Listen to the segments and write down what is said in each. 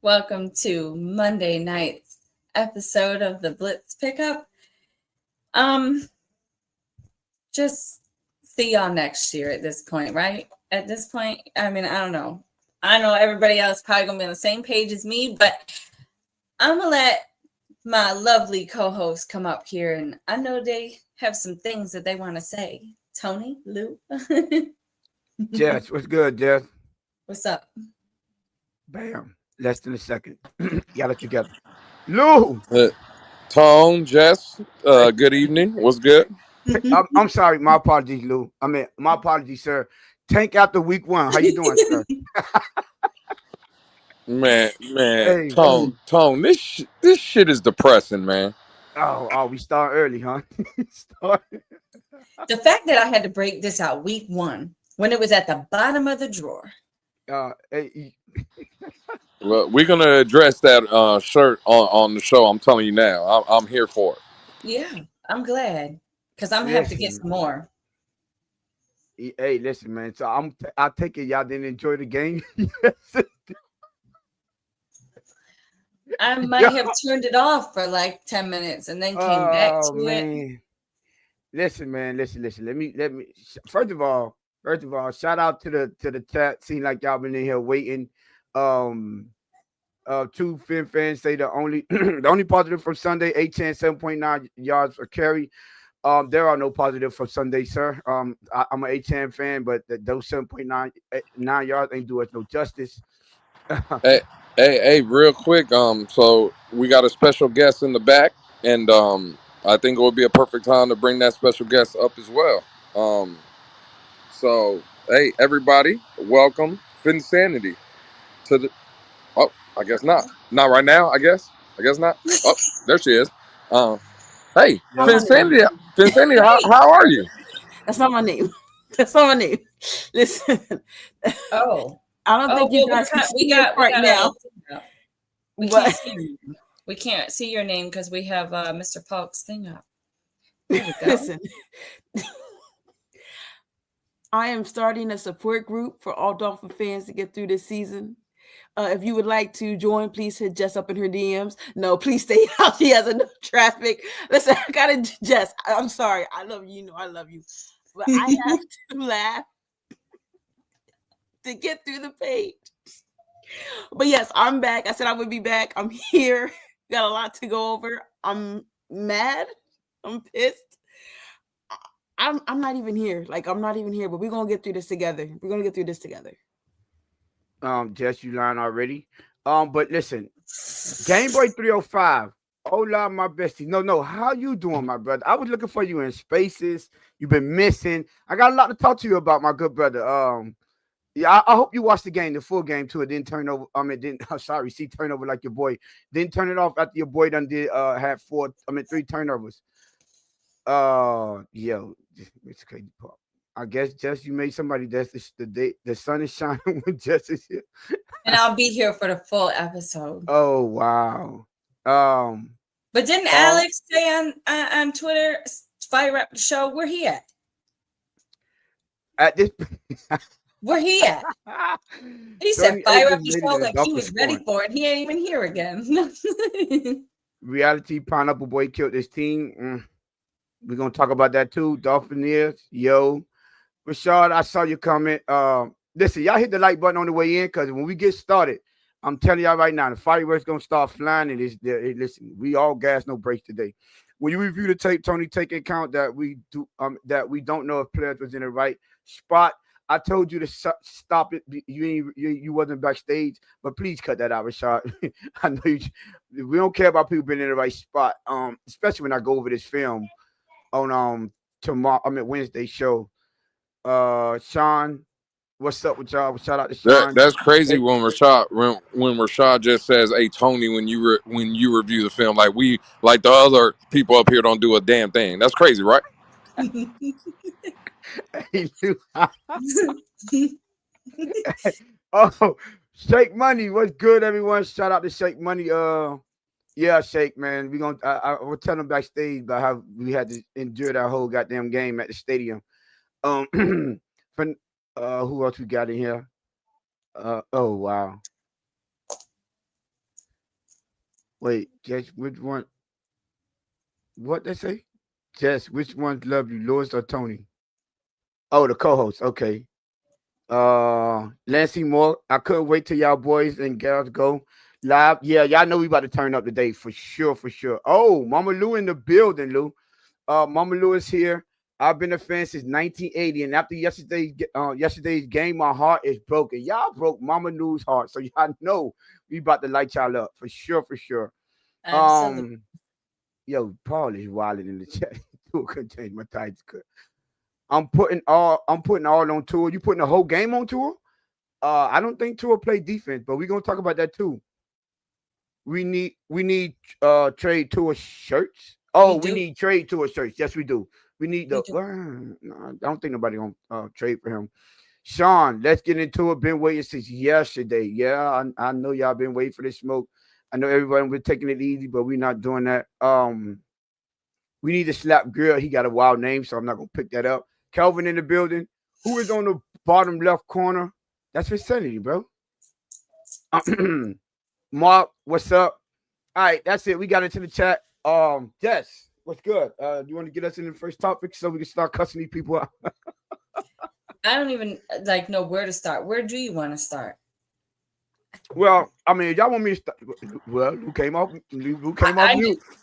Welcome to Monday night's episode of the Blitz Pickup. Just see y'all next year at this point, right? At this point, I mean, I don't know. I know everybody else probably gonna be on the same page as me, but I'm gonna let my lovely co-host come up here, and I know they have some things that they want to say. Tony, Lou, Jess, what's good, Jess? what's up? Bam. Less than a second. Got it together. Lou! Uh, Tone, Jess, good evening. What's good? I'm sorry. My apologies, Lou. My apologies, sir. Tank after week 1. How you doing, sir? Man, Hey. Tone. This shit is depressing, man. We start early, huh? Start. The fact that I had to break this out week 1 when it was at the bottom of the drawer. Hey, Well, we're gonna address that shirt on the show. I'm telling you now. I'm here for it. Yeah, I'm glad because I'm gonna have to get listen, some more. hey, listen, man. So I take it y'all didn't enjoy the game. I might have turned it off for like 10 minutes and then came back to it. Listen, man. Listen. Let me. First of all, shout out to the chat. Seem like y'all been in here waiting. Two Fin fans say the only the only positive from Sunday, 810, 7.9 yards per carry. There are no positive for Sunday, sir. I'm an 810 fan, but those 7.9 yards ain't do us no justice. Hey, real quick. So we got a special guest in the back, and I think it would be a perfect time to bring that special guest up as well. So hey, everybody, welcome Finsanity to the. Oh, I guess not. Not right now. I guess not. Oh, there she is. Hey, Finsanity. Finsanity, how are you? That's not my name. That's not my name. Listen. Oh, I don't think you guys can see it right now. We can't see your name because we have Mr. Polk's thing up. Listen. I am starting a support group for all Dolphin fans to get through this season. If you would like to join, please hit Jess up in her DMs. No, please stay out. She has enough traffic. Listen, I gotta Jess. I'm sorry. I love you. You know I love you. But I have to laugh to get through the page. But yes, I'm back. I said I would be back. I'm here. Got a lot to go over. I'm mad. I'm pissed. I'm not even here. Like, I'm not even here, but we're gonna get through this together. Jess, you lying already. But listen, Game Boy 305. Hola, my bestie. No. How you doing, my brother? I was looking for you in spaces. You've been missing. I got a lot to talk to you about, my good brother. Yeah, I hope you watched the game, the full game too. It didn't turn over. See turnover like your boy. Didn't turn it off after your boy done did had 3 turnovers. Yo, it's crazy part. I guess Jess, you made somebody. That's the day. The sun is shining when Jess is here, and I'll be here for the full episode. Oh wow. But didn't Alex say on Twitter, fire up the show? Where he at? At this, where he at? He said fire up the show like he was ready for it. He ain't even here again. Reality Pineapple Boy killed his team. We're gonna talk about that too. Dolphins, yo. Rashad, I saw your comment. Listen, y'all hit the like button on the way in because when we get started, I'm telling y'all right now, the fireworks gonna start flying. And listen, we all gas, no breaks today. When you review the tape, Tony, take account that we don't know if players was in the right spot. I told you to stop it. You wasn't backstage, but please cut that out, Rashad. I know we don't care about people being in the right spot. Especially when I go over this film on Wednesday show. Sean, what's up with y'all? Shout out to Sean. That's crazy when Rashad just says, "Hey Tony," when you review the film, like the other people up here don't do a damn thing. That's crazy, right? Oh, Shake Money, what's good, everyone? Shout out to Shake Money. Yeah, Shake, man. I will tell them backstage about how we had to endure that whole goddamn game at the stadium. Who else we got in here? Oh wow. Wait, Jess, which one? What they say? Jess, which ones love you, Lewis or Tony? Oh, the co-host. Okay. Lancey Moore. I couldn't wait till y'all boys and girls go live. Yeah, y'all know we about to turn up today for sure, for sure. Oh, Mama Lou in the building, Lou. Mama Lou is here. I've been a fan since 1980, and after yesterday's game, my heart is broken. Y'all broke Mama Lou's heart, so y'all know we about to light y'all up for sure, for sure. Absolutely. Yo, Paul is wilding in the chat. Couldn't change my tights. I'm putting all on tour. You putting the whole game on tour? I don't think Tua play defense, but we're gonna talk about that too. We need trade Tua shirts. Oh, we need trade Tua shirts. Yes, we do. We need the. No, I don't think nobody gonna trade for him. Sean, let's get into it. Been waiting since yesterday. Yeah, I know y'all been waiting for this smoke. I know everybody been taking it easy, but we're not doing that. We need to slap Grill. He got a wild name, so I'm not gonna pick that up. Kelvin in the building. Who is on the bottom left corner? That's Vicinity, bro. Mark, what's up? All right, that's it. We got into the chat. Jess, what's good? You want to get us in the first topic so we can start cussing these people out? I don't even know where to start. Where do you want to start? Well, I mean, y'all want me to start? Well, who came off mute?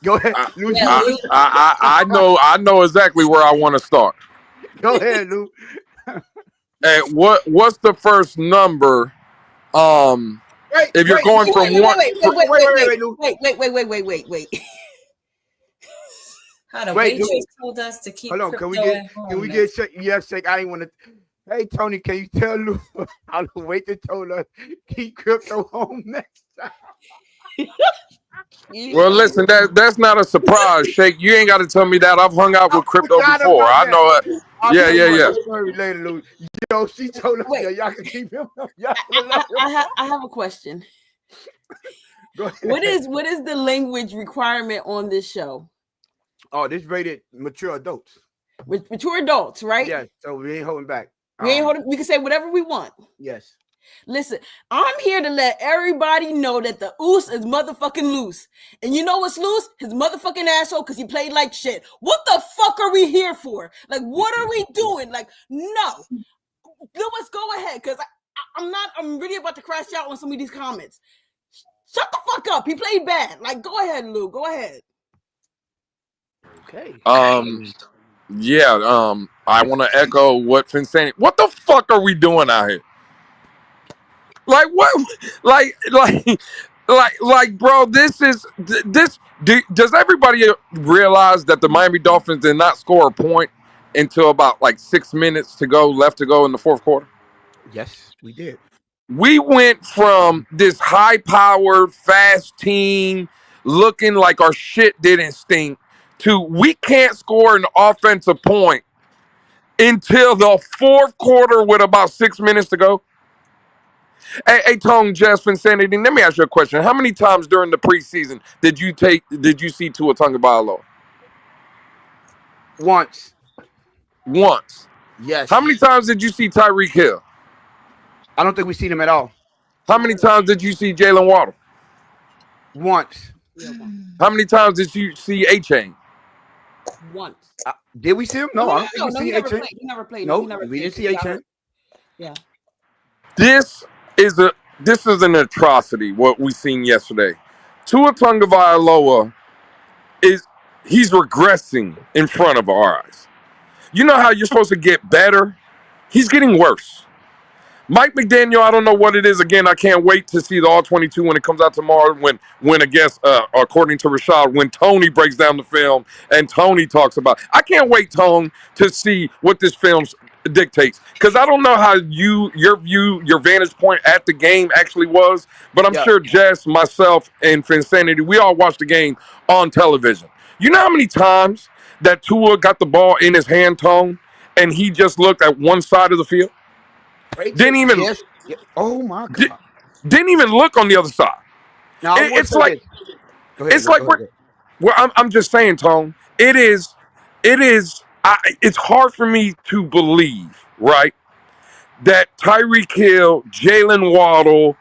Go ahead. I know exactly where I want to start. Go ahead, Lou. And what's the first number? If you're going from one, wait. How the waitress told us to keep. Hold on, can we get shake? Yeah, shake. I ain't want to. Hey Tony, can you tell Lou how the waitress told us keep crypto home next time? Well, listen, that's not a surprise, Shake. You ain't got to tell me that. I've hung out with crypto before. I know it. Yeah. Later, Lou. Yo, she told us y'all can keep him. I have a question. What is the language requirement on this show? Oh, this rated mature adults. With mature adults, right? Yeah, so we ain't holding back. We can say whatever we want. Yes. Listen, I'm here to let everybody know that the oos is motherfucking loose. And you know what's loose? His motherfucking asshole, because he played like shit. What the fuck are we here for? Like, what are we doing? Like, no. Lewis, go ahead, because I'm really about to crash out on some of these comments. Shut the fuck up. He played bad. Like, go ahead, Lou. Go ahead. Okay. Yeah, I want to echo what Finn's saying. What the fuck are we doing out here? Like what? Like, bro. This. Does everybody realize that the Miami Dolphins did not score a point until about 6 minutes left to go in the fourth quarter? Yes, we did. We went from this high-powered, fast team looking like our shit didn't stink to we can't score an offensive point until the fourth quarter with about 6 minutes to go. Hey, Tone, Jasmine, Sanity, let me ask you a question. How many times during the preseason did you see Tua Tagovailoa? Once. Yes. How many times did you see Tyreek Hill? I don't think we've seen him at all. How many times did you see Jalen Waddle? Once. How many times did you see A-Chain? Once. Did we see him? No, I don't think we see A-Chain. He never played. No, we didn't see A-Chain. Yeah. This is an atrocity, what we seen yesterday. Tua Tagovailoa he's regressing in front of our eyes. You know how you're supposed to get better? He's getting worse. Mike McDaniel, I don't know what it is. Again, I can't wait to see the All-22 when it comes out tomorrow. When I guess, according to Rashad, when Tony breaks down the film and Tony talks about, I can't wait, Tone, to see what this film dictates. Because I don't know how your vantage point at the game actually was, but I'm sure Jess, myself, and Finsanity, we all watched the game on television. You know how many times that Tua got the ball in his hand, Tone, and he just looked at one side of the field? Didn't even. Yes. Oh my God! Didn't even look on the other side. Now, it's like I'm just saying, Tone. It is. It's hard for me to believe, right, that Tyreek Hill, Jalen Waddle,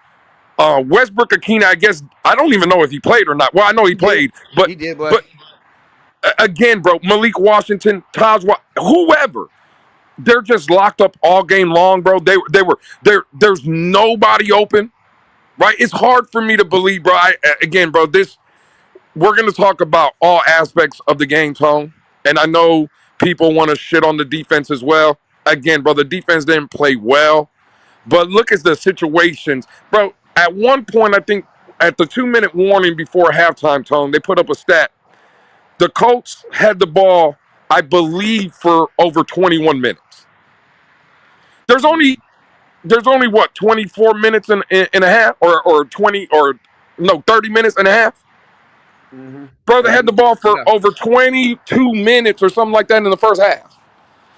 Westbrook-Akina, I guess, I don't even know if he played or not. Well, I know he played, but He did, but again, bro, Malik Washington, whoever, they're just locked up all game long, bro. There's nobody open, right? It's hard for me to believe, bro. Again, bro, we're gonna talk about all aspects of the game, Tone, and I know people want to shit on the defense as well. Again, bro, the defense didn't play well, but look at the situations, bro. At one point, I think at the 2-minute warning before halftime, Tone, they put up a stat. The Colts had the ball, I believe, for over 21 minutes. There's only what, 24 minutes and a half, or 30 minutes and a half. Bro, they had the ball for over 22 minutes or something like that in the first half.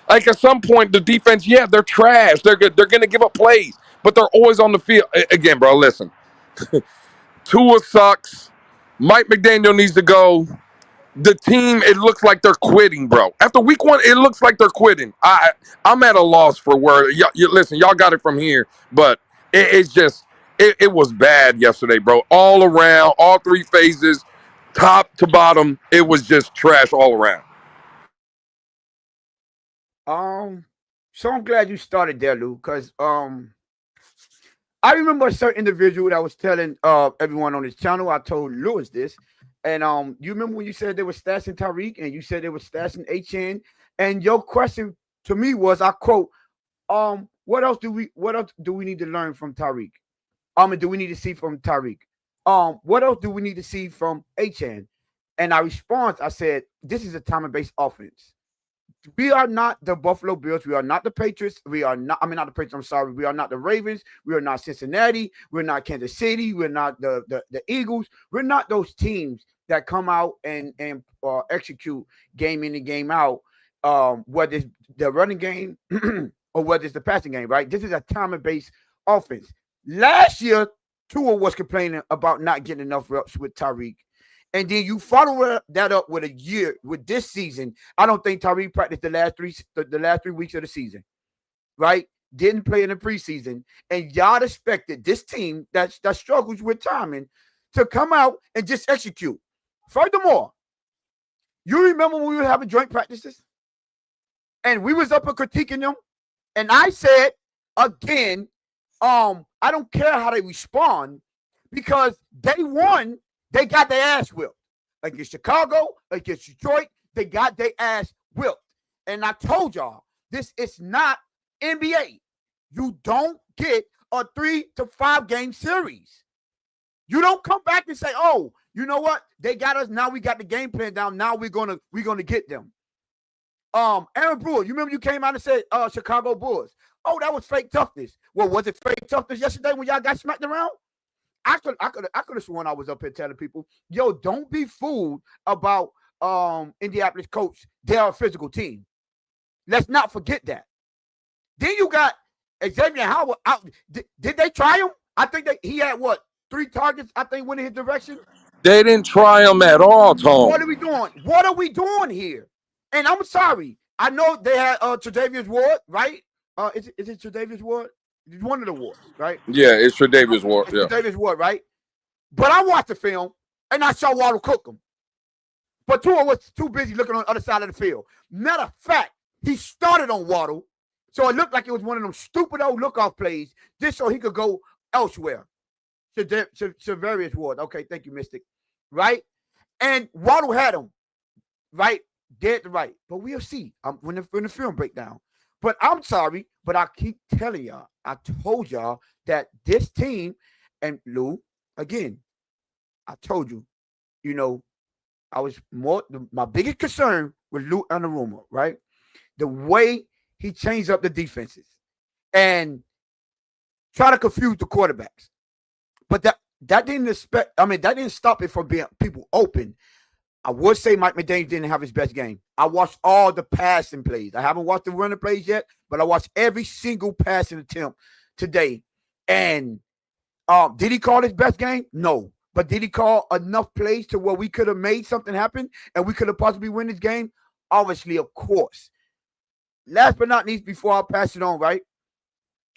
Like at some point, the defense, yeah, they're trash. They're good. They're gonna give up plays, but they're always on the field. Again, bro, listen. Tua sucks. Mike McDaniel needs to go. The team, it looks like they're quitting, bro. After week 1, it looks like they're quitting. I'm at a loss for word. Listen, y'all got it from here, but it's just it was bad yesterday, bro. All around, all 3 phases, top to bottom, it was just trash all around. So I'm glad you started there, Lou, because I remember a certain individual that was telling everyone on his channel. I told Lewis this, and you remember when you said they were stashing Tyreek and you said they were stashing HN, and your question to me was, I quote, what else do we need to learn from Tyreek? And do we need to see from Tyreek? What else do we need to see from HN? And I respond, I said, this is a time-based offense. We are not the Buffalo Bills. We are not the Patriots. We are not, not the Patriots. I'm sorry. We are not the Ravens. We are not Cincinnati. We're not Kansas City. We're not the Eagles. We're not those teams that come out and execute game in and game out, whether it's the running game or whether it's the passing game, right? This is a time-based offense. Last year, Tua was complaining about not getting enough reps with Tyreek. And then you follow that up with a year with this season. I don't think Tyreek practiced the last 3 weeks of the season, right? Didn't play in the preseason, and y'all expected this team that struggles with timing to come out and just execute. Furthermore, you remember when we were having joint practices, and we was up and critiquing them, and I said again, I don't care how they respond because day one. They got their ass whipped. Against Chicago, against Detroit, they got their ass whipped. And I told y'all, this is not NBA. You don't get a 3 to 5 game series. You don't come back and say, oh, you know what? They got us. Now we got the game plan down. Now we're gonna get them. Aaron Brewer, you remember you came out and said Chicago Bulls. Oh, that was fake toughness. Well, was it fake toughness yesterday when y'all got smacked around? I could have sworn I was up here telling people, yo, don't be fooled about Indianapolis Colts. They're a physical team. Let's not forget that. Then you got Xavier Howard out. Did they try him? I think he had 3 targets, I think, went in his direction. They didn't try him at all, Tom. What are we doing? What are we doing here? And I'm sorry. I know they had Tre'Davious Ward, right? Is it Tre'Davious Ward? It's one of the Wards, right? Yeah, it's Tre'Davious Ward. Yeah, Tre'Davious Ward, right? But I watched the film and I saw Waddle cook him. But Tua was too busy looking on the other side of the field. Matter of fact, he started on Waddle, so it looked like it was one of them stupid old lookoff plays, just so he could go elsewhere. Tre'Davious Ward. Okay, thank you, Mystic. Right? And Waddle had him, right? Dead to right. But we'll see when the film breakdown. But I'm sorry, but I keep telling y'all, I told y'all that this team, and Lou, again, I told you, I was my biggest concern with Lou Anarumo, right? The way he changed up the defenses and try to confuse the quarterbacks. But that didn't stop it from being people open. I would say Mike McDaniel didn't have his best game. I watched all the passing plays. I haven't watched the running plays yet, but I watched every single passing attempt today. And did he call his best game? No. But did he call enough plays to where we could have made something happen and we could have possibly win this game? Obviously, of course. Last but not least, before I pass it on, right?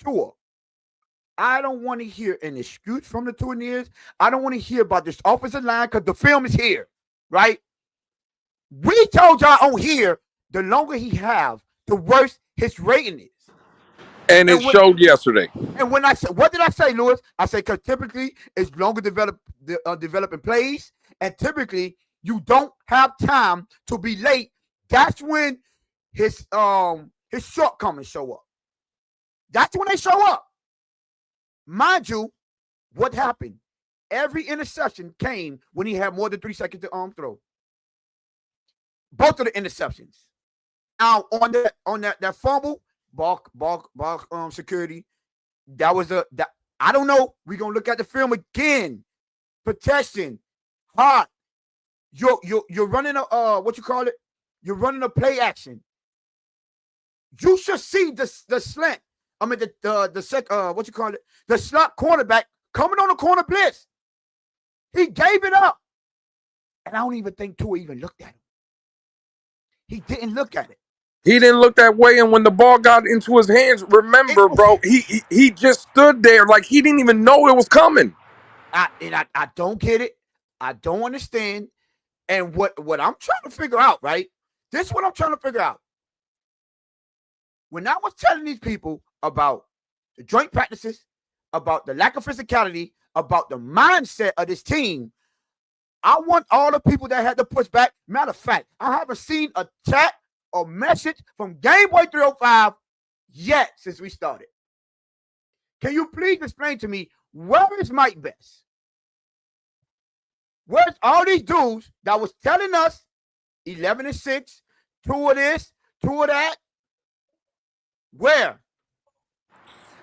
Tua. I don't want to hear an excuse from the Tuaniers. I don't want to hear about this offensive line because the film is here, right? We told y'all on here, the longer he have, the worse his rating is. And it showed yesterday. And when I said, what did I say, Lewis? I said, because typically it's longer developing plays, and typically you don't have time to be late. That's when his shortcomings show up. That's when they show up. Mind you, what happened? Every interception came when he had more than 3 seconds to throw. Both of the interceptions. Now on that fumble, ball security. That was I don't know. We're gonna look at the film again. Protection, hot. You're running a what you call it? You're running a play action. You should see the slant. I mean what you call it? The slot cornerback coming on the corner blitz. He gave it up, and I don't even think Tua even looked at him. He didn't look at it. He didn't look that way, and when the ball got into his hands, remember, bro, he just stood there like he didn't even know it was coming. I don't get it. I don't understand. And what I'm trying to figure out, right? This is what I'm trying to figure out. When I was telling these people about the joint practices, about the lack of physicality, about the mindset of this team, I want all the people that had to push back. Matter of fact, I haven't seen a chat or message from Gameboy 305 yet since we started. Can you please explain to me, where is Mike Best? Where's all these dudes that was telling us 11-6, 2 of this, 2 of that? Where?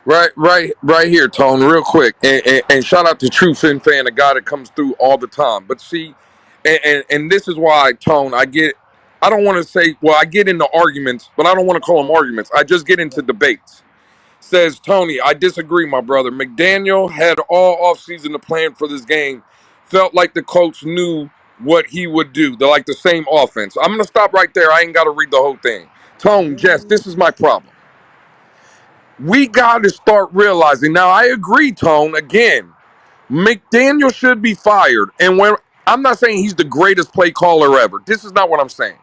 Right here, Tone, real quick. And shout out to True Fin Fan, a guy that comes through all the time. But see, and this is why, Tone, I don't want to say, well, I get into arguments, but I don't want to call them arguments. I just get into debates. Says Tony, I disagree, my brother. McDaniel had all offseason to plan for this game. Felt like the coach knew what he would do. They're like the same offense. I'm going to stop right there. I ain't got to read the whole thing. Tone, Jess, this is my problem. We got to start realizing. Now, I agree, Tone, again, McDaniel should be fired. And when I'm not saying he's the greatest play caller ever. This is not what I'm saying.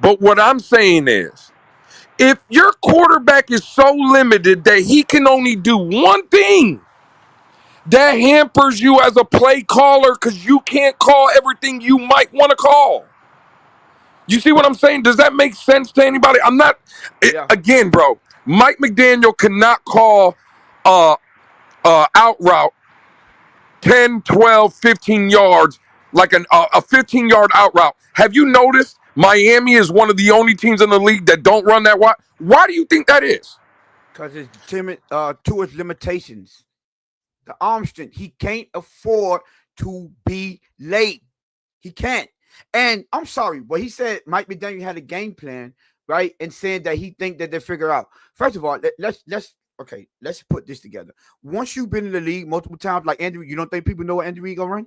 But what I'm saying is, if your quarterback is so limited that he can only do one thing, that hampers you as a play caller because you can't call everything you might want to call. You see what I'm saying? Does that make sense to anybody? I'm not, again, bro, Mike McDaniel cannot call out route 10, 12, 15 yards, like a 15-yard out route. Have you noticed Miami is one of the only teams in the league that don't run that wide? Why do you think that is? Because it's to its limitations. The arm strength. He can't afford to be late. He can't. And I'm sorry, but he said Mike McDaniel had a game plan, right? And saying that he think that they figure out. First of all, let's put this together. Once you've been in the league multiple times, like Andy, you don't think people know what Andy Reid gonna run?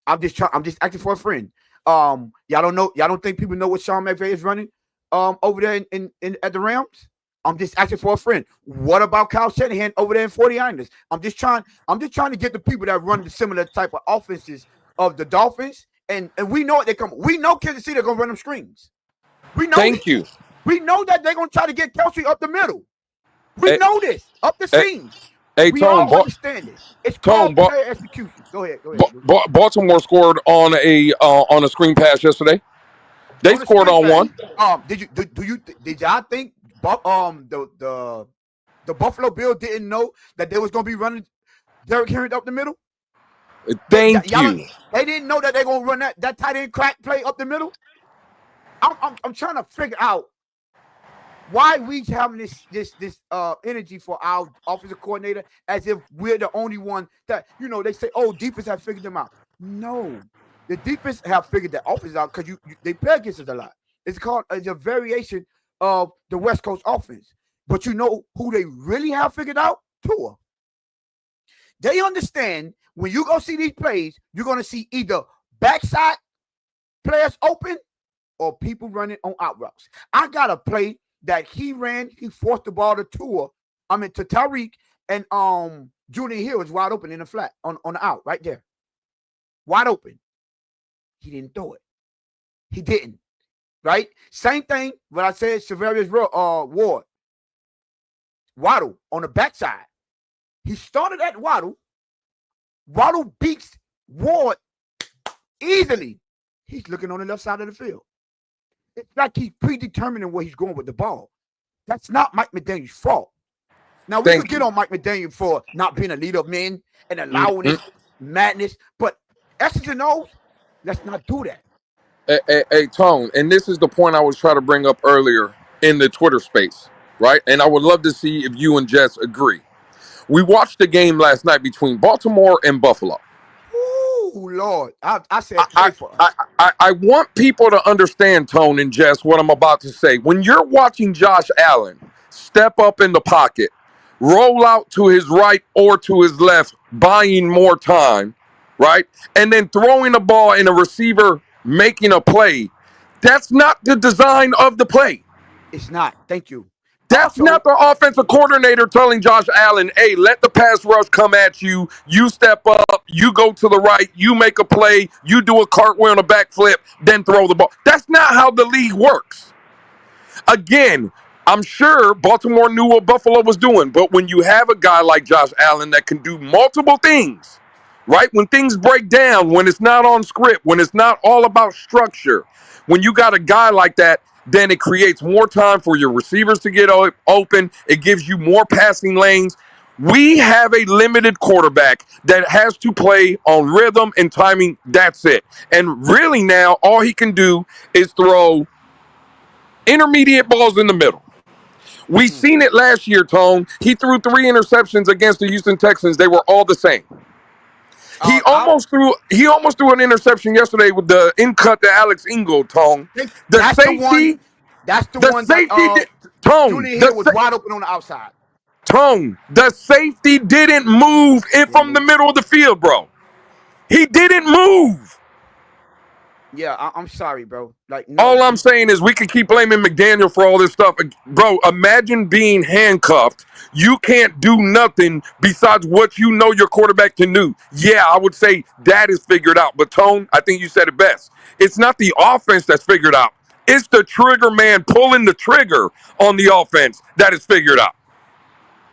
I'm just acting for a friend. Y'all don't think people know what Sean McVay is running over there in at the Rams? I'm just asking for a friend. What about Kyle Shanahan over there in 49ers? I'm just trying to get the people that run the similar type of offenses of the Dolphins, and we know what they come. We know Kansas City are gonna run them screens. We know. Thank you. We know that they're gonna try to get Kelsey up the middle. We know this up the seam. Hey, we Tone, all understand it. It's called player execution. Go ahead. Baltimore scored on a screen pass yesterday. They scored on one. Did y'all think the Buffalo Bills didn't know that they was gonna be running Derrick Henry up the middle? Thank you. They didn't know that they're gonna run that tight end crack play up the middle. I'm trying to figure out why we having this energy for our offensive coordinator as if we're the only one that, they say, oh, defense have figured them out. No, the defense have figured the offense out because they play against us a lot. It's a variation of the West Coast offense. But you know who they really have figured out? Tua. They understand when you go see these plays, you're going to see either backside players open or people running on out routes. I got a play that he ran. He forced the ball to Tyreek, and Julian Hill is wide open in the flat on the out right there, wide open. He didn't throw it. He didn't. Right? Same thing. What I said, Severius Ward, Waddle on the backside. He started at Waddle. Waddle beats Ward easily. He's looking on the left side of the field. It's like he's predetermining where he's going with the ball. That's not Mike McDaniel's fault. Now, we could get on Mike McDaniel for not being a leader of men and allowing this madness, but X's and O's, let's not do that. Hey, Tone, and this is the point I was trying to bring up earlier in the Twitter space, right? And I would love to see if you and Jess agree. We watched the game last night between Baltimore and Buffalo. Oh, Lord. I said pray for us. I want people to understand, Tone and Jess, what I'm about to say. When you're watching Josh Allen step up in the pocket, roll out to his right or to his left, buying more time, right? And then throwing the ball and a receiver making a play, that's not the design of the play. It's not. Thank you. That's not the offensive coordinator telling Josh Allen, hey, let the pass rush come at you. You step up, you go to the right, you make a play, you do a cartwheel and a backflip, then throw the ball. That's not how the league works. Again, I'm sure Baltimore knew what Buffalo was doing, but when you have a guy like Josh Allen that can do multiple things, right? When things break down, when it's not on script, when it's not all about structure, when you got a guy like that, then it creates more time for your receivers to get open. It gives you more passing lanes. We have a limited quarterback that has to play on rhythm and timing. That's it. And really now, all he can do is throw intermediate balls in the middle. We seen it last year, Tone. He threw 3 interceptions against the Houston Texans. They were all the same. He almost threw an interception yesterday with the in cut to Alex Ingold, Tone. That's the one that Julian Hill was wide open on the outside. Tone, the safety didn't move from the middle of the field, bro. He didn't move. Yeah, I'm sorry, bro. Like, no. All I'm saying is we can keep blaming McDaniel for all this stuff. Bro, imagine being handcuffed. You can't do nothing besides what you know your quarterback can do. Yeah, I would say that is figured out. But, Tone, I think you said it best. It's not the offense that's figured out. It's the trigger man pulling the trigger on the offense that is figured out.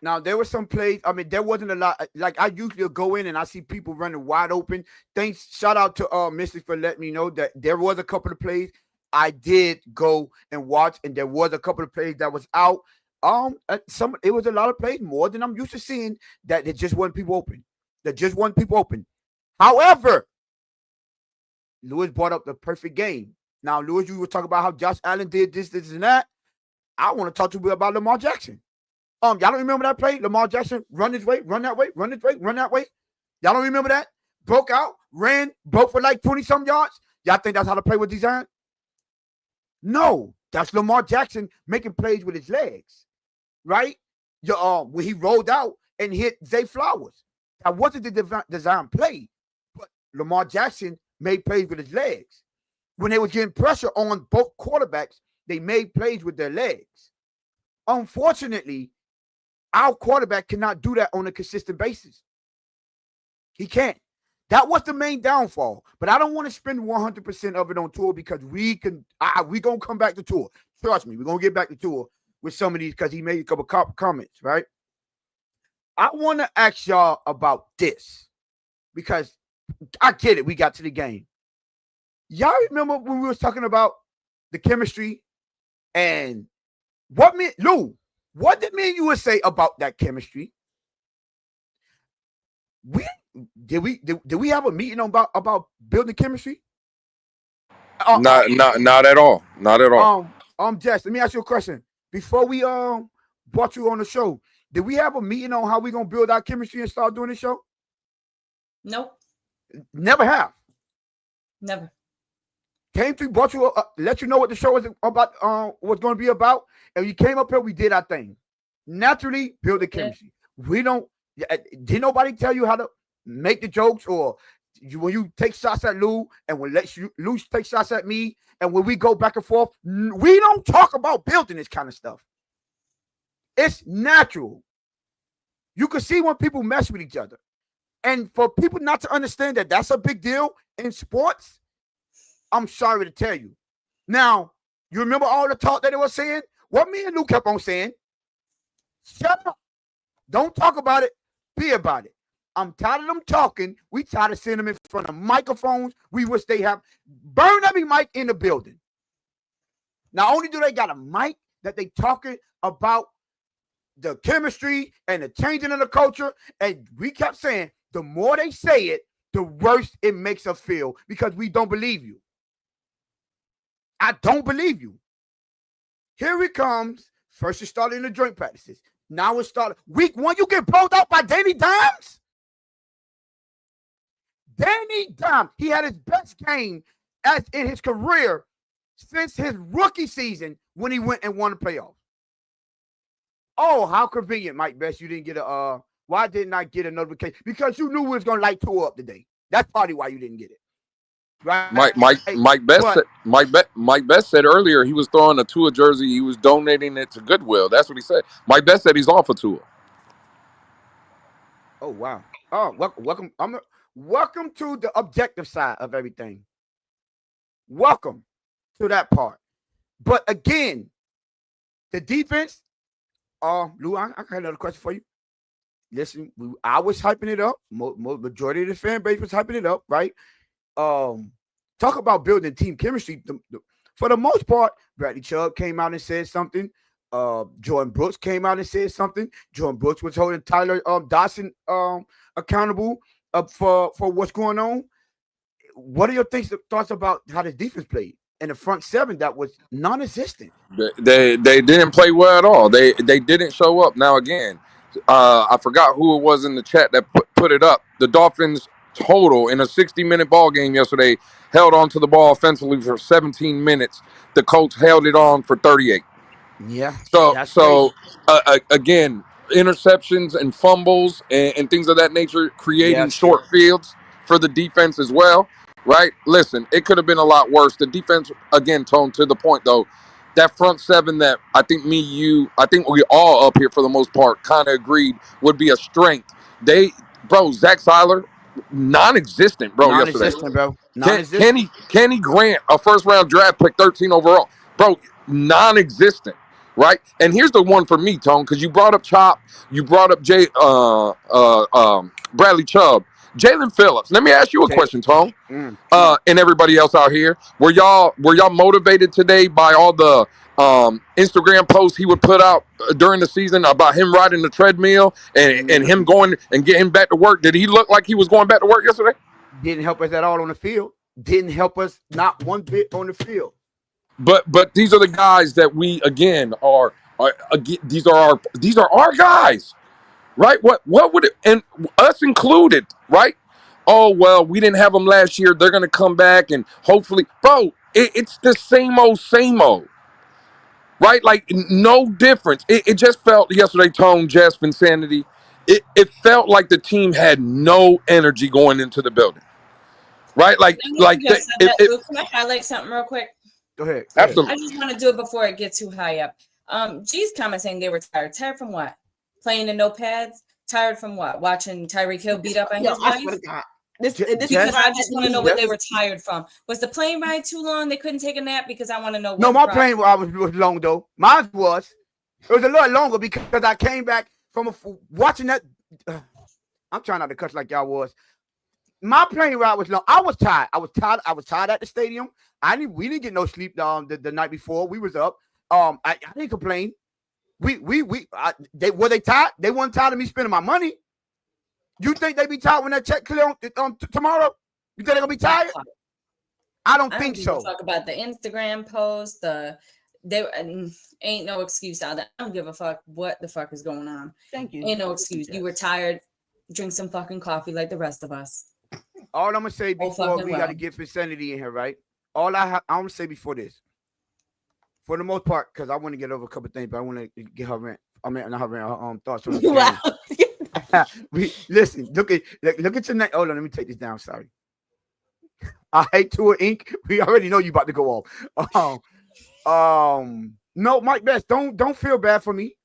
Now, there were some plays. I mean, there wasn't a lot. Like, I usually go in and I see people running wide open. Thanks. Shout out to Mystic for letting me know that there was a couple of plays I did go and watch, and there was a couple of plays that was out. It was a lot of plays, more than I'm used to seeing, that there just wasn't people open. However, Lewis brought up the perfect game. Now, Lewis, you were talking about how Josh Allen did this, and that. I want to talk to you about Lamar Jackson. Y'all don't remember that play? Lamar Jackson run his way, run that way, run his way, run that way. Y'all don't remember that? Broke out, ran, broke for like 20-some yards. Y'all think that's how the play was designed? No, that's Lamar Jackson making plays with his legs, right? When he rolled out and hit Zay Flowers. That wasn't the design play, but Lamar Jackson made plays with his legs. When they were getting pressure on both quarterbacks, they made plays with their legs. Unfortunately, our quarterback cannot do that on a consistent basis. He can't. That was the main downfall. But I don't want to spend 100% of it on Tua because we going to come back to Tua. Trust me, we're going to get back to Tua with some of these because he made a couple comments, right? I want to ask y'all about this because I get it. We got to the game. Y'all remember when we was talking about the chemistry and what did me and you would say about that chemistry? Did we have a meeting about building chemistry? Not at all. Not at all. Jess, let me ask you a question. Before we brought you on the show, did we have a meeting on how we gonna build our chemistry and start doing the show? Nope. Never have. Never. Came to brought you let you know what the show was about, was going to be about, and you came up here. We did our thing. Naturally, build the chemistry. We don't. Did nobody tell you how to make the jokes, or when you take shots at Lou, and when Lou take shots at me, and when we go back and forth, we don't talk about building this kind of stuff. It's natural. You can see when people mess with each other. And for people not to understand that that's a big deal in sports, I'm sorry to tell you. Now, you remember all the talk that they were saying? What me and Lou kept on saying? Shut up. Don't talk about it. Be about it. I'm tired of them talking. We tired of seeing them in front of microphones. We wish they have burn every mic in the building. Not only do they got a mic that they talking about the chemistry and the changing of the culture, and we kept saying the more they say it, the worse it makes us feel because we don't believe you. I don't believe you. Here it comes. First, it started in the joint practices. Now it started. Week 1, you get pulled out by Danny Dimes? Danny Dimes, he had his best game as in his career since his rookie season when he went and won the playoffs. Oh, how convenient, Mike Best. You didn't get a why didn't I get a notification? Because you knew we was gonna light Tua up today. That's probably why you didn't get it. Right? Mike Best said earlier he was throwing a Tua jersey. He was donating it to Goodwill. That's what he said. Mike Best said he's on for Tua. Oh wow! Oh, welcome. Welcome to the objective side of everything. Welcome to that part. But again, the defense. Lou, I got another question for you. Listen, I was hyping it up. Majority of the fan base was hyping it up, right? Talk about building team chemistry. For the most part, Bradley Chubb came out and said something. Jordan Brooks came out and said something. Jordan Brooks was holding Tyler Dawson accountable for what's going on. What are your thoughts about how the defense played and the front seven that was non-existent? They didn't play well at all. They didn't show up. Now again, I forgot who it was in the chat that put it up. The Dolphins total in a 60-minute ball game yesterday held on to the ball offensively for 17 minutes. The Colts held it on for 38. Yeah. So again, interceptions and fumbles and things of that nature, creating short fields for the defense as well. Right? Listen, it could have been a lot worse. The defense, again, Tone, to the point though, that front seven that I think I think we all up here for the most part kind of agreed would be a strength. Zach Seiler, non-existent, bro. Non-existent, bro. Non-existent. Kenny Grant, a first-round draft pick, 13 overall, bro. Non-existent, right? And here's the one for me, Tone, because you brought up Chop, you brought up Bradley Chubb, Jalen Phillips. Let me ask you a question, Tone, and everybody else out here. Were y'all motivated today by all the Instagram posts he would put out during the season about him riding the treadmill and him going and getting back to work? Did he look like he was going back to work yesterday? Didn't help us at all on the field. Didn't help us not one bit on the field. But these are the guys that we again are these are our guys, right? What would it, and us included, right? Oh well, we didn't have them last year. They're gonna come back and hopefully, bro. It's the same old, right? Like no difference. It just felt yesterday, Tone, Jeff, Insanity. It felt like the team had no energy going into the building, right? Can I highlight something real quick? Go ahead. Absolutely. I just want to do it before it gets too high up. G's comment saying they were tired. Tired from what? Playing in no pads? Tired from what? Watching Tyreek Hill beat up on his wife? Because I just want to know what they were tired from. Was the plane ride too long? They couldn't take a nap because I want to know. No, my plane ride was long though. Mine was. It was a little longer because I came back from watching that. I'm trying not to cuss like y'all was. My plane ride was long. I was tired. I was tired at the stadium. We didn't get no sleep the night before. We was up. I didn't complain. Were they tired? They weren't tired of me spending my money. You think they be tired when that check clear on tomorrow? You think they're gonna be tired? I don't think so. Talk about the Instagram post. Ain't no excuse out there. I don't give a fuck what the fuck is going on. Thank you. Ain't no excuse. You were tired. Drink some fucking coffee like the rest of us. All I'm gonna say before we gotta get Insanity in here, right? All I'm gonna say before this, for the most part, because I want to get over a couple things, but I want to get her rant. Not her rant. Thoughts on listen. Look at your name. Hold on, let me take this down. Sorry. I hate Tua Inc. We already know you about to go off. No, Mike Best, don't feel bad for me.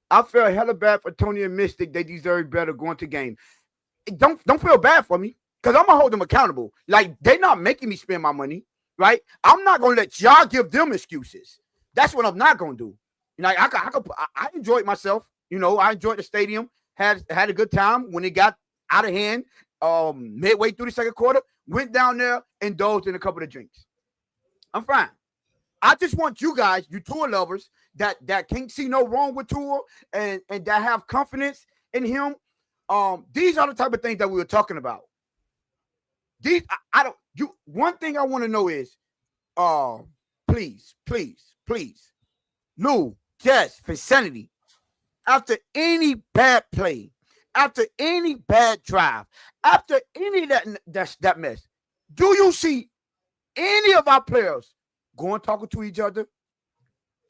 I feel hella bad for Tony and Mystic. They deserve better going to game. Don't feel bad for me because I'm gonna hold them accountable. Like they're not making me spend my money, right? I'm not gonna let y'all give them excuses. That's what I'm not gonna do. Like I enjoyed myself. I enjoyed the stadium. Had a good time when it got out of hand. Midway through the second quarter, went down there, indulged in a couple of drinks. I'm fine. I just want you guys, you Tua lovers, that can't see no wrong with Tua and that have confidence in him. These are the type of things that we were talking about. These I don't. You one thing I want to know is, please, Lou, Jess, Vicinity, after any bad play, after any bad drive, after any of that mess, do you see any of our players going talking to each other,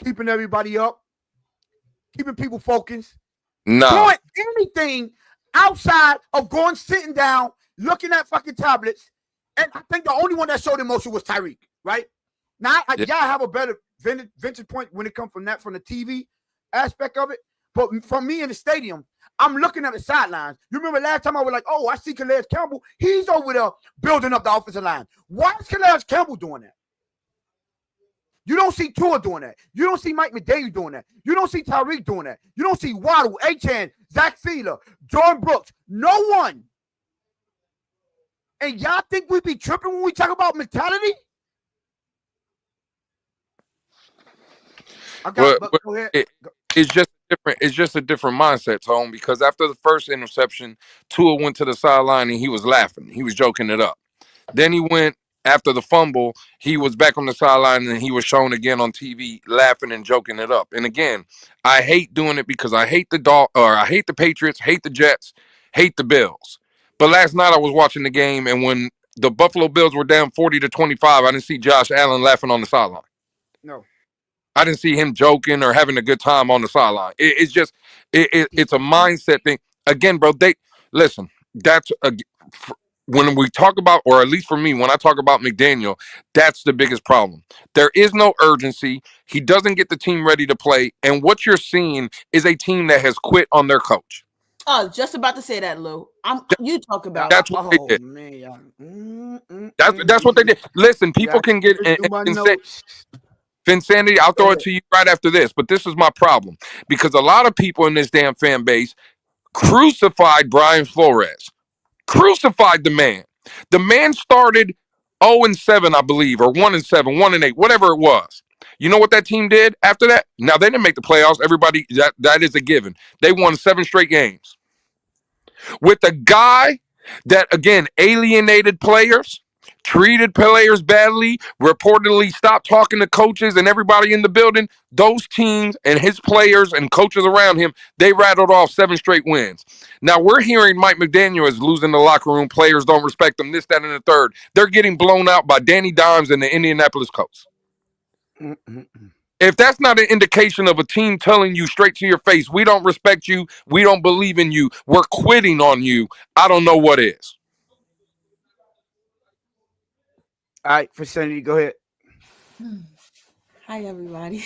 keeping everybody up, keeping people focused, doing anything outside of going sitting down, looking at fucking tablets? And I think the only one that showed emotion was Tyreek, right? Now, y'all have a better vantage point when it comes from the TV aspect of it. But from me in the stadium, I'm looking at the sidelines. You remember last time I was like, oh, I see Calais Campbell. He's over there building up the offensive line. Why is Calais Campbell doing that? You don't see Tua doing that. You don't see Mike McDaniel doing that. You don't see Tyreek doing that. You don't see Waddle, Achane, Zach Sealer, Jordan Brooks. No one. And y'all think we be tripping when we talk about mentality? Go ahead. It's just a different mindset, Tone, because after the first interception, Tua went to the sideline and he was laughing. He was joking it up. Then he went after the fumble, he was back on the sideline and he was shown again on TV laughing and joking it up. And again, I hate doing it because I hate I hate the Patriots, hate the Jets, hate the Bills. But last night I was watching the game, and when the Buffalo Bills were down 40-25, I didn't see Josh Allen laughing on the sideline. No. I didn't see him joking or having a good time on the sideline. It's just, it's a mindset thing. Again, bro, listen, that's when we talk about, or at least for me, when I talk about McDaniel, that's the biggest problem. There is no urgency. He doesn't get the team ready to play. And what you're seeing is a team that has quit on their coach. Oh, just about to say that, Lou. You talk about that's what they did. That's what they did. Listen, people can get Vinsanity, I'll throw it to you right after this, but this is my problem. Because a lot of people in this damn fan base crucified Brian Flores. Crucified the man. The man started 0-7, I believe, or 1-7, 1-8, whatever it was. You know what that team did after that? Now, they didn't make the playoffs. Everybody, that is a given. They won 7 straight games. With a guy that, again, alienated players, treated players badly, reportedly stopped talking to coaches and everybody in the building. Those teams and his players and coaches around him, they rattled off 7 straight wins. Now we're hearing Mike McDaniel is losing the locker room. Players don't respect him, this, that, and the third. They're getting blown out by Danny Dimes and the Indianapolis Colts. If that's not an indication of a team telling you straight to your face, we don't respect you, we don't believe in you, we're quitting on you, I don't know what is. All right, Vicinity, go ahead. Hi, everybody.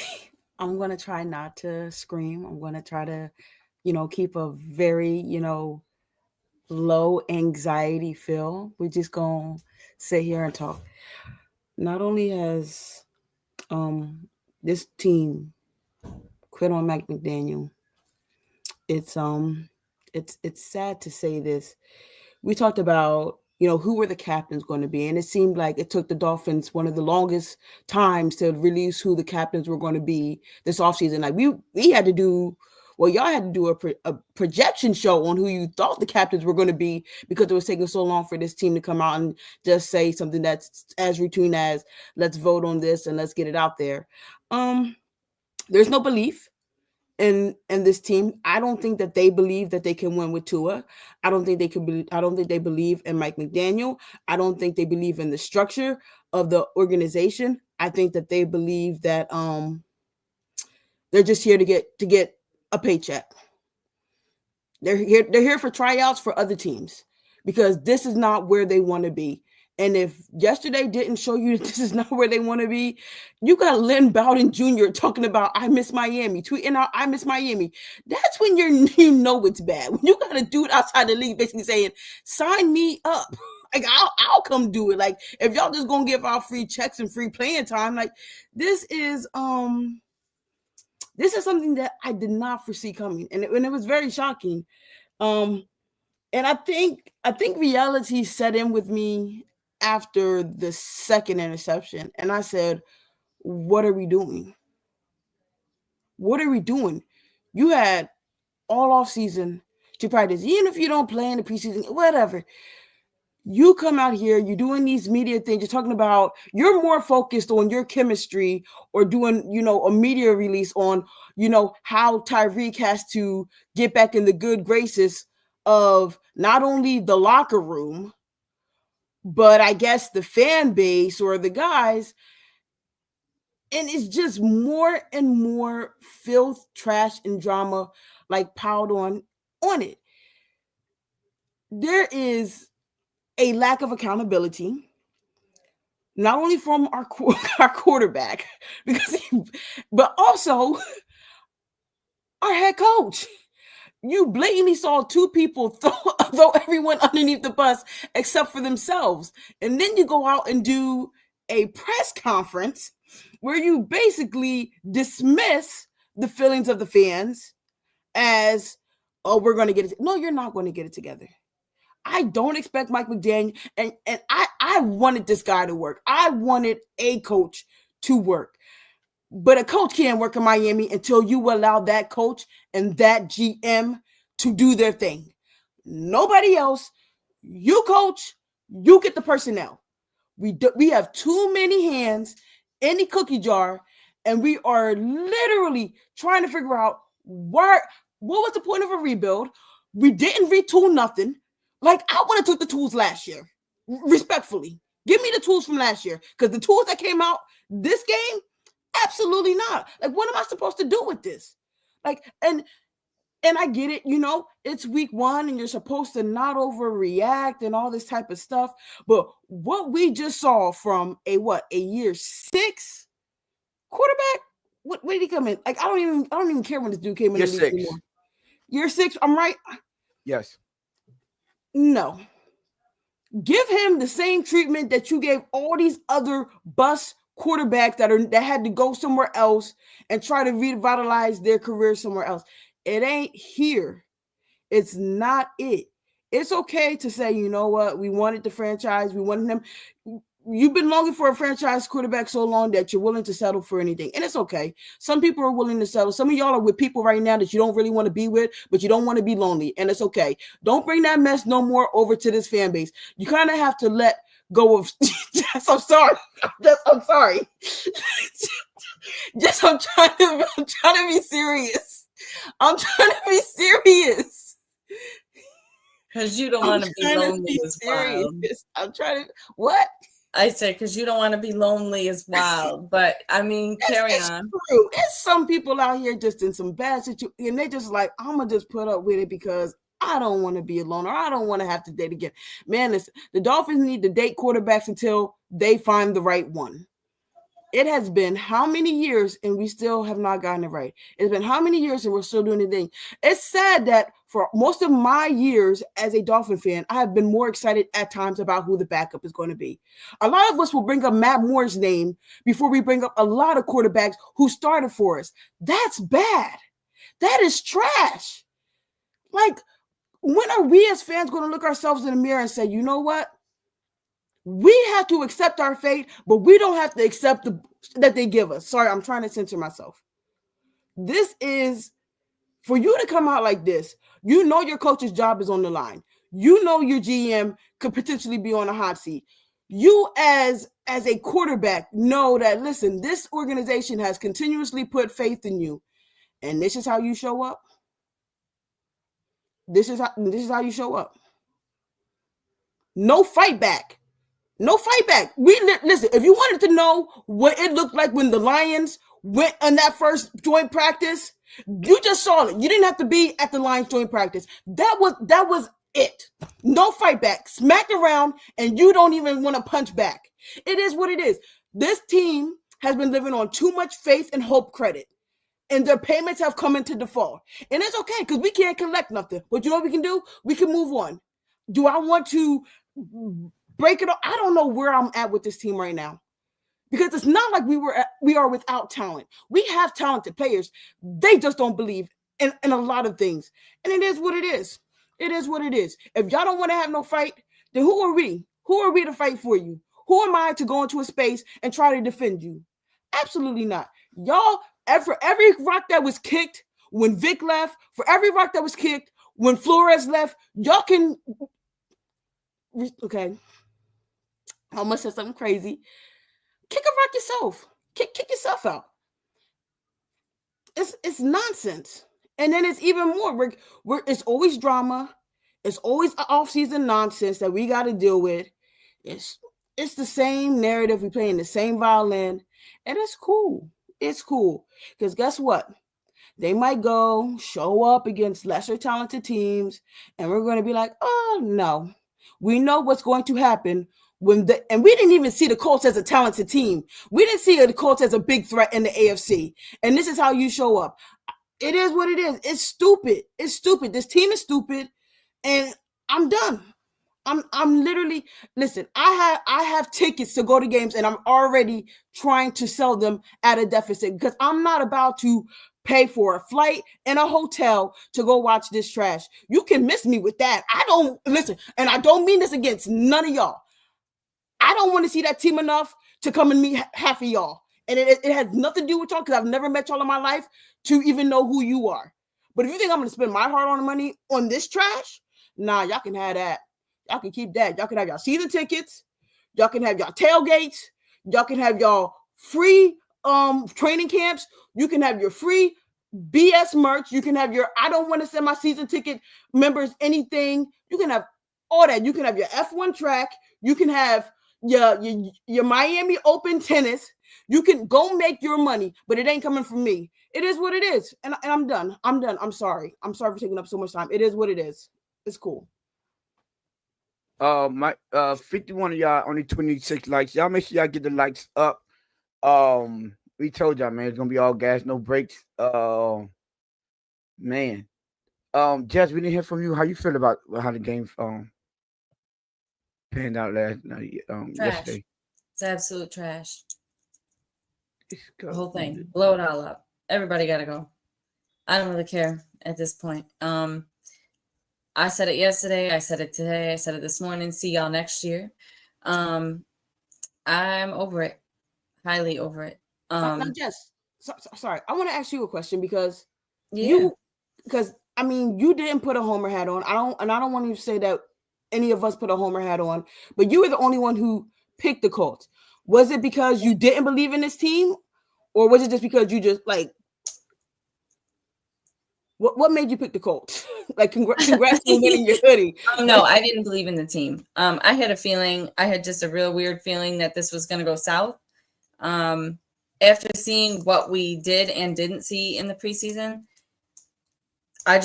I'm going to try not to scream. I'm going to try to, keep a very, low anxiety feel. We're just going to sit here and talk. Not only has this team quit on Mike McDaniel, it's sad to say this. We talked about who were the captains going to be? And it seemed like it took the Dolphins one of the longest times to release who the captains were going to be this offseason. Like we had to do, y'all had to do a projection show on who you thought the captains were going to be because it was taking so long for this team to come out and just say something that's as routine as let's vote on this and let's get it out there. There's no belief in this team. I don't think that they believe that they can win with Tua. I don't think they believe in Mike McDaniel. I don't think they believe in the structure of the organization. I think that they believe that they're just here to get a paycheck. They're here for tryouts for other teams because this is not where they want to be. And if yesterday didn't show you that this is not where they want to be, you got Lynn Bowden Jr. talking about I miss Miami, tweeting out I miss Miami. That's when you know it's bad. When you got a dude outside the league basically saying, sign me up. Like I'll come do it. Like if y'all just gonna give out free checks and free playing time, like this is something that I did not foresee coming, and it was very shocking. And I think reality set in with me after the second interception, and I said, "What are we doing? What are we doing? You had all off season to practice, even if you don't play in the preseason, whatever." You come out here, you're doing these media things, you're talking about, you're more focused on your chemistry or doing, a media release on, how Tyreek has to get back in the good graces of not only the locker room, but I guess the fan base or the guys. And it's just more and more filth, trash, and drama like piled on it. There is a lack of accountability, not only from our quarterback, but also our head coach. You blatantly saw two people throw everyone underneath the bus except for themselves. And then you go out and do a press conference where you basically dismiss the feelings of the fans as, oh, we're going to get it. No, you're not going to get it together. I don't expect Mike McDaniel, and I wanted this guy to work. I wanted a coach to work. But a coach can't work in Miami until you allow that coach and that GM to do their thing. Nobody else. You coach, you get the personnel. We have too many hands in the cookie jar, and we are literally trying to figure out what was the point of a rebuild. We didn't retool nothing. Like, I would have took the tools last year, respectfully. Give me the tools from last year, because the tools that came out this game, absolutely not. Like, what am I supposed to do with this? Like, and I get it, it's week 1 and you're supposed to not overreact and all this type of stuff. But what we just saw from a year 6 quarterback, what did he come in? Like, I don't even care when this dude came in. Year 6. Anymore. Year 6, I'm right? Yes. No. Give him the same treatment that you gave all these other bust quarterbacks that had to go somewhere else and try to revitalize their career somewhere else. It ain't here. It's not it. It's okay to say, you know what? We wanted the franchise. We wanted him. You've been longing for a franchise quarterback so long that you're willing to settle for anything. And it's okay. Some people are willing to settle. Some of y'all are with people right now that you don't really want to be with, but you don't want to be lonely. And it's okay. Don't bring that mess no more over to this fan base. You kind of have to let go of. I'm sorry. I'm sorry. I'm trying to be serious. I'm trying to be serious. Because you don't want to be lonely as wild. I'm trying to, what? I said, because you don't want to be lonely as wild. But, I mean, carry on. True. There's some people out here just in some bad situations, and they're just like, I'm going to just put up with it because I don't want to be alone, or I don't want to have to date again. Man, the Dolphins need to date quarterbacks until they find the right one. It has been how many years and we still have not gotten it right? It's been how many years and we're still doing the thing? It's sad that for most of my years as a Dolphin fan, I have been more excited at times about who the backup is going to be. A lot of us will bring up Matt Moore's name before we bring up a lot of quarterbacks who started for us. That's bad. That is trash. Like, when are we as fans going to look ourselves in the mirror and say, you know what? We have to accept our fate, but we don't have to accept that they give us. Sorry, I'm trying to censor myself. This is, for you to come out like this, your coach's job is on the line. Your GM could potentially be on a hot seat. You as a quarterback know that, listen, this organization has continuously put faith in you, and this is how you show up. This is how you show up. No fight back. No fight back. Listen, if you wanted to know what it looked like when the Lions went on that first joint practice, you just saw it. You didn't have to be at the Lions joint practice. That was it. No fight back. Smacked around, and you don't even want to punch back. It is what it is. This team has been living on too much faith and hope credit, and their payments have come into default. And it's okay because we can't collect nothing. But you know what we can do? We can move on. Do I want to break it up? I don't know where I'm at with this team right now. Because it's not like we are without talent. We have talented players. They just don't believe in a lot of things. And it is what it is. It is what it is. If y'all don't want to have no fight, then who are we? Who are we to fight for you? Who am I to go into a space and try to defend you? Absolutely not. Y'all, for every rock that was kicked when Vic left, for every rock that was kicked when Flores left, y'all can... Okay. I almost said something crazy. Kick a rock yourself. Kick yourself out. It's nonsense. And then it's even more. It's always drama. It's always off-season nonsense that we got to deal with. It's the same narrative. We playing the same violin. And it's cool. It's cool. Because guess what? They might go show up against lesser talented teams. And we're going to be like, oh, no. We know what's going to happen. And we didn't even see the Colts as a talented team. We didn't see the Colts as a big threat in the AFC. And this is how you show up. It is what it is. It's stupid. It's stupid. This team is stupid. And I'm done. I'm literally, listen, I have tickets to go to games and I'm already trying to sell them at a deficit because I'm not about to pay for a flight and a hotel to go watch this trash. You can miss me with that. Listen, and I don't mean this against none of y'all. I don't want to see that team enough to come and meet half of y'all. And it has nothing to do with y'all because I've never met y'all in my life to even know who you are. But if you think I'm going to spend my hard-earned money on this trash, nah, y'all can have that. Y'all can keep that. Y'all can have y'all season tickets. Y'all can have y'all tailgates. Y'all can have y'all free training camps. You can have your free BS merch. You can have your, I don't want to send my season ticket members anything. You can have all that. You can have your F1 track. You can have your Miami Open tennis. You can go make your money, but it ain't coming from me. It is what it is. And I'm done. I'm done. I'm sorry. I'm sorry for taking up so much time. It is what it is. It's cool. My 51 of y'all, only 26 likes. Y'all make sure y'all get the likes up. We told y'all, man, it's gonna be all gas, no brakes. Man. Jess, we didn't hear from you. How you feel about how the game panned out last night? Yesterday. It's absolute trash. The whole thing. Blow it all up. Everybody gotta go. I don't really care at this point. I said it yesterday, I said it today, I said it this morning. See y'all next year. I'm over it. Highly over it. Jess, sorry. I want to ask you a question because yeah. I mean, you didn't put a homer hat on. I don't want you to say that any of us put a homer hat on, but you were the only one who picked the Colts. Was it because you didn't believe in this team, or was it just because you just like what made you pick the Colts? Like congrats on winning your hoodie. No, I didn't believe in the team. I had a feeling, I had just a real weird feeling that this was going to go south. After seeing what we did and didn't see in the preseason, I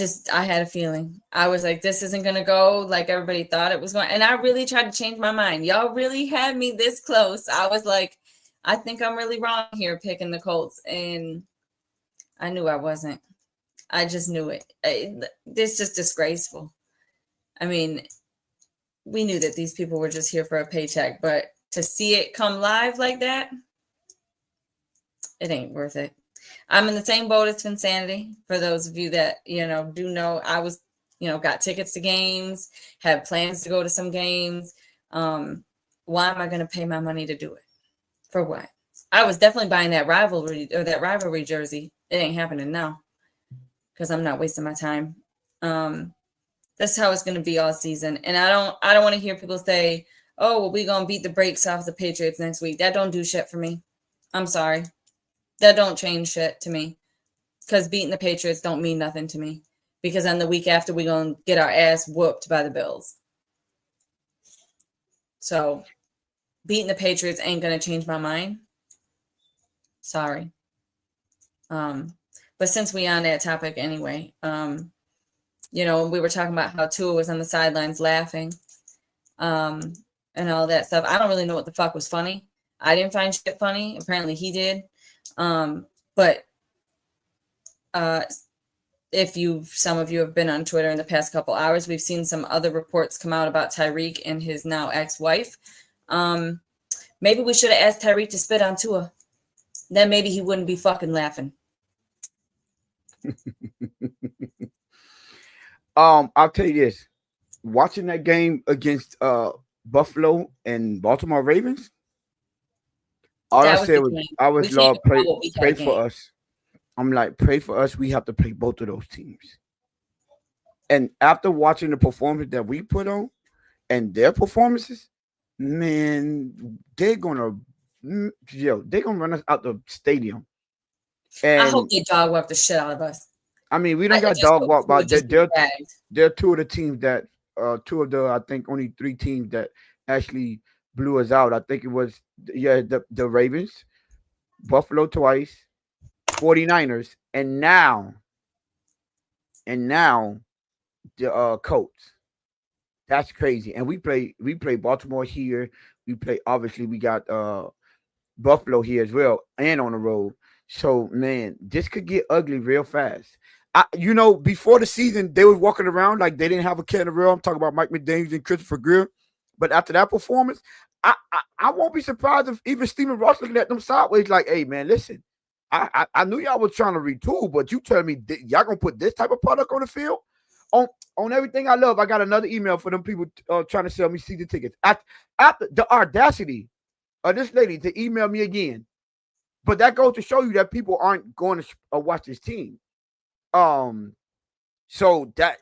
had a feeling. I was like, this isn't going to go like everybody thought it was going. And I really tried to change my mind. Y'all really had me this close. I was like, I think I'm really wrong here picking the Colts. And I knew I wasn't. I just knew it. It's just disgraceful. I mean, we knew that these people were just here for a paycheck, but to see it come live like that, it ain't worth it. I'm in the same boat as Insanity. For those of you that, do know, I was, got tickets to games, had plans to go to some games. Why am I going to pay my money to do it? For what? I was definitely buying that rivalry jersey. It ain't happening now because I'm not wasting my time. That's how it's going to be all season. And I don't want to hear people say, oh, well, we're going to beat the brakes off the Patriots next week. That don't do shit for me. I'm sorry. That don't change shit to me because beating the Patriots don't mean nothing to me because then the week after we're going to get our ass whooped by the Bills. So beating the Patriots ain't going to change my mind. Sorry. But since we on that topic anyway, we were talking about how Tua was on the sidelines laughing, and all that stuff. I don't really know what the fuck was funny. I didn't find shit funny. Apparently he did. But if some of you have been on Twitter in the past couple hours, we've seen some other reports come out about Tyreek and his now ex-wife. Maybe we should have asked Tyreek to spit on Tua. Then maybe he wouldn't be fucking laughing. I'll tell you this. Watching that game against Buffalo and Baltimore Ravens, all I said was, Lord, pray for us. I'm like, pray for us. We have to play both of those teams. And after watching the performance that we put on and their performances, man, they're gonna run us out the stadium. And I hope they dog walk the shit out of us. I mean, we don't got dog walk, but they're two of the teams that I think only 3 teams that actually blew us out. I think it was the Ravens, Buffalo twice, 49ers, and now the Colts. That's crazy. And we play Baltimore here. We got Buffalo here as well, and on the road. So man, this could get ugly real fast. Before the season, they were walking around like they didn't have a cat in the room. I'm talking about Mike McDaniels and Christopher Greer. But after that performance, I won't be surprised if even Stephen Ross looking at them sideways like, hey, man, listen, I knew y'all was trying to retool, but you tell me y'all going to put this type of product on the field? On everything I love, I got another email for them people trying to sell me season tickets. After the audacity of this lady to email me again. But that goes to show you that people aren't going to watch this team. So that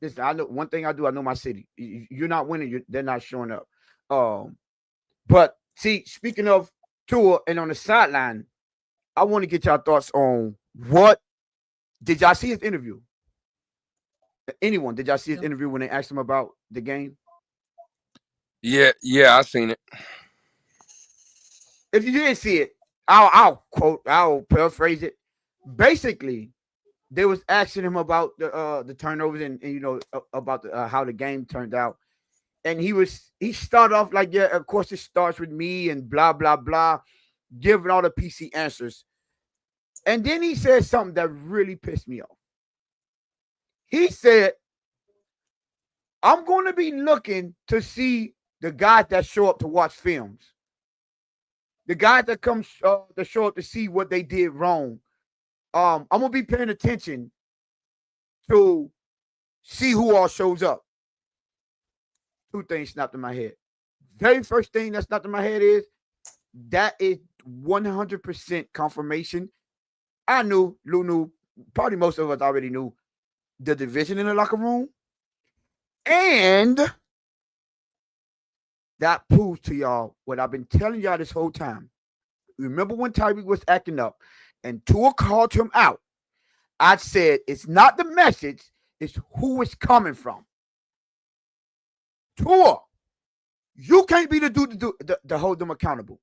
listen, I know one thing I do. I know my city. You're not winning. They're not showing up. But see, speaking of Tua and on the sideline, I want to get y'all thoughts on what did y'all see his interview? Anyone? Did y'all see his interview when they asked him about the game? Yeah, I seen it. If you didn't see it, I'll paraphrase it. Basically, they was asking him about the turnovers and about how the game turned out, and he started off like, yeah, of course it starts with me and blah blah blah, giving all the PC answers, and then he said something that really pissed me off. He said, "I'm going to be looking to see the guys that show up to watch films, the guys that come to show up to see what they did wrong. I'm gonna be paying attention to see who all shows up." 2 things snapped in my head. Very first thing that snapped in my head is that is 100% confirmation. I knew, Lou knew, probably most of us already knew the division in the locker room, and that proves to y'all what I've been telling y'all this whole time. Remember when Tyreek was acting up and Tua called him out? I said, it's not the message, it's who it's coming from. Tua, you can't be the dude to hold them accountable.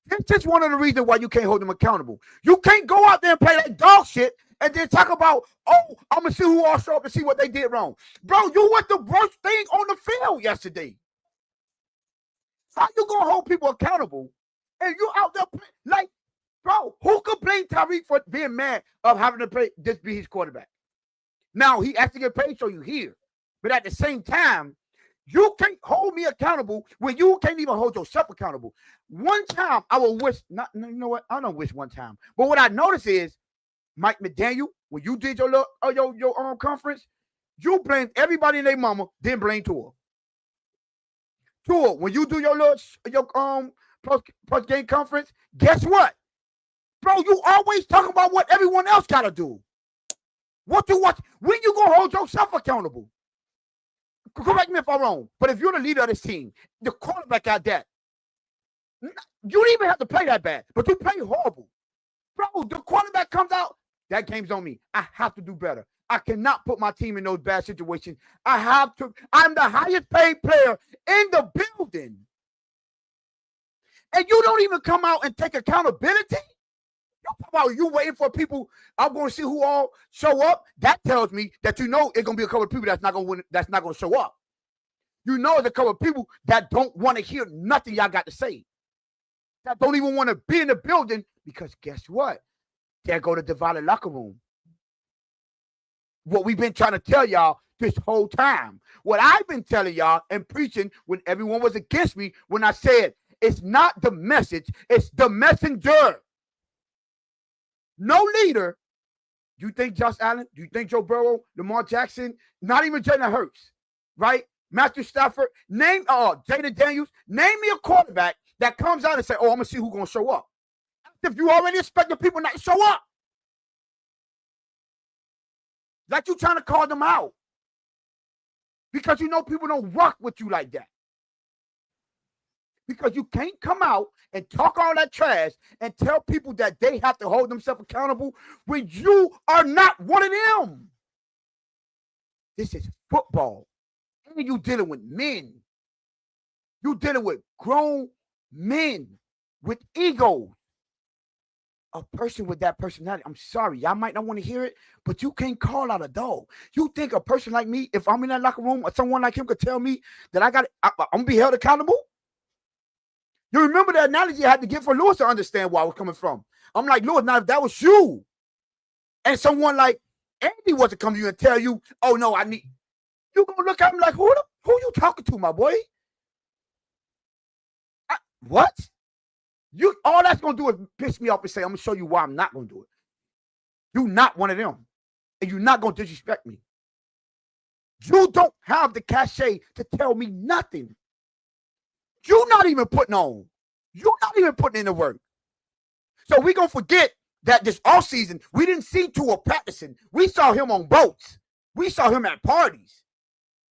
That's just one of the reasons why you can't hold them accountable. You can't go out there and play like dog shit and then talk about, oh, I'm going to see who all show up and see what they did wrong. Bro, you were the worst thing on the field yesterday. How you going to hold people accountable and you out there like, bro, who could blame Tyreek for being mad of having to play this be his quarterback? Now, he has to get paid, so you hear. But at the same time, you can't hold me accountable when you can't even hold yourself accountable. One time, I will wish, you know what? I don't wish one time. But what I noticed is, Mike McDaniel, when you did your conference, you blamed everybody and their mama, then blame Tua. Tua, when you do your post-game conference, guess what? Bro, you always talking about what everyone else got to do. What you watch? When you going to hold yourself accountable? Correct me if I'm wrong, but if you're the leader of this team, the quarterback got that. You don't even have to play that bad, but you play horrible. Bro, the quarterback comes out, that game's on me. I have to do better. I cannot put my team in those bad situations. I have to. I'm the highest paid player in the building. And you don't even come out and take accountability? You waiting for people. I'm going to see who all show up. That tells me that you know it's going to be a couple of people that's not going to win. That's not going to show up. You know, there's a couple of people that don't want to hear nothing y'all got to say. That don't even want to be in the building because guess what? There go the divided locker room. What we've been trying to tell y'all this whole time. What I've been telling y'all and preaching when everyone was against me when I said it's not the message, it's the messenger. No leader. You think Josh Allen? Do you think Joe Burrow, Lamar Jackson? Not even Jalen Hurts, right? Matthew Stafford. Name Jaden Daniels. Name me a quarterback that comes out and say, "Oh, I'm gonna see who's gonna show up." If you already expect the people not to show up, like you trying to call them out because you know people don't rock with you like that. Because you can't come out and talk all that trash and tell people that they have to hold themselves accountable when you are not one of them. This is football. And you dealing with men. You dealing with grown men with egos. A person with that personality, I'm sorry, y'all might not want to hear it, but you can't call out a dog. You think a person like me, if I'm in that locker room or someone like him could tell me that I'm going to be held accountable? You remember the analogy I had to give for Lewis to understand where I was coming from. I'm like, Lewis, now if that was you and someone like Andy was to come to you and tell you, oh, no, you're going to look at him like, who you talking to, my boy? What? All that's going to do is piss me off and say, I'm going to show you why I'm not going to do it. You're not one of them. And you're not going to disrespect me. You don't have the cachet to tell me nothing. You're not even putting on. You're not even putting in the work. So we're going to forget that this offseason, we didn't see Tua practicing. We saw him on boats. We saw him at parties.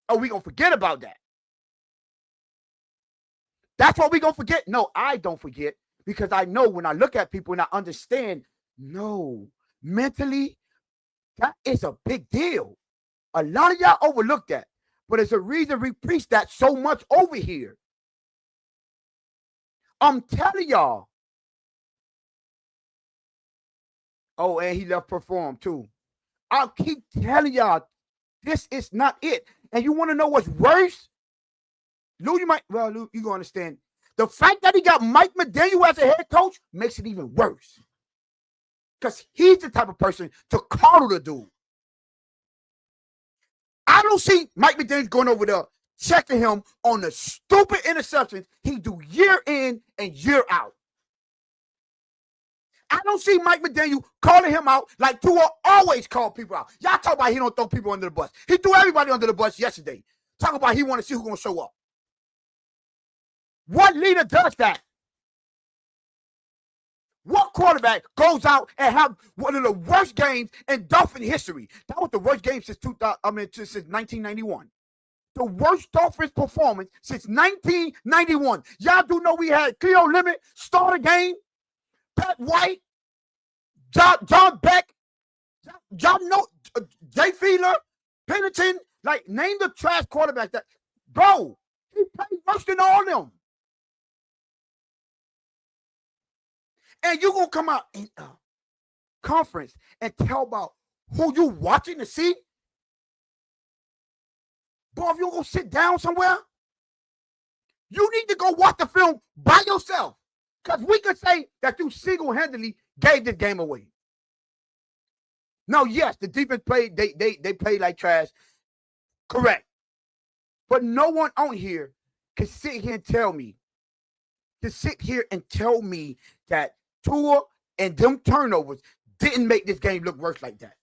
Oh, we're going to forget about that. That's what we're going to forget. No, I don't forget because I know when I look at people and I understand, no, mentally, that is a big deal. A lot of y'all overlook that, but it's a reason we preach that so much over here. I'm telling y'all. Oh, and he left perform too. I'll keep telling y'all, this is not it. And you want to know what's worse? Lou, you're going to understand. The fact that he got Mike McDaniel as a head coach makes it even worse. Because he's the type of person to coddle the dude. I don't see Mike McDaniel going over there checking him on the stupid interceptions he do year in and year out. I don't see Mike McDaniel calling him out like Tua always called people out. Y'all talk about he don't throw people under the bus. He threw everybody under the bus yesterday. Talk about he want to see who's going to show up. What leader does that? What quarterback goes out and have one of the worst games in Dolphin history? That was the worst game since 1991. The worst Dolphins performance since 1991. Y'all do know we had Cleo Limit start a game. Pat White, John Beck, y'all know Jay Fiedler, Pennington. Like, name the trash quarterback that, bro, he played worse than all of them. And you're going to come out in a conference and tell about who you watching to see? Boy, if you're going to sit down somewhere, you need to go watch the film by yourself. Because we could say that you single-handedly gave this game away. Now, yes, the defense played, they played like trash. Correct. But no one on here can sit here and tell me that Tua and them turnovers didn't make this game look worse like that.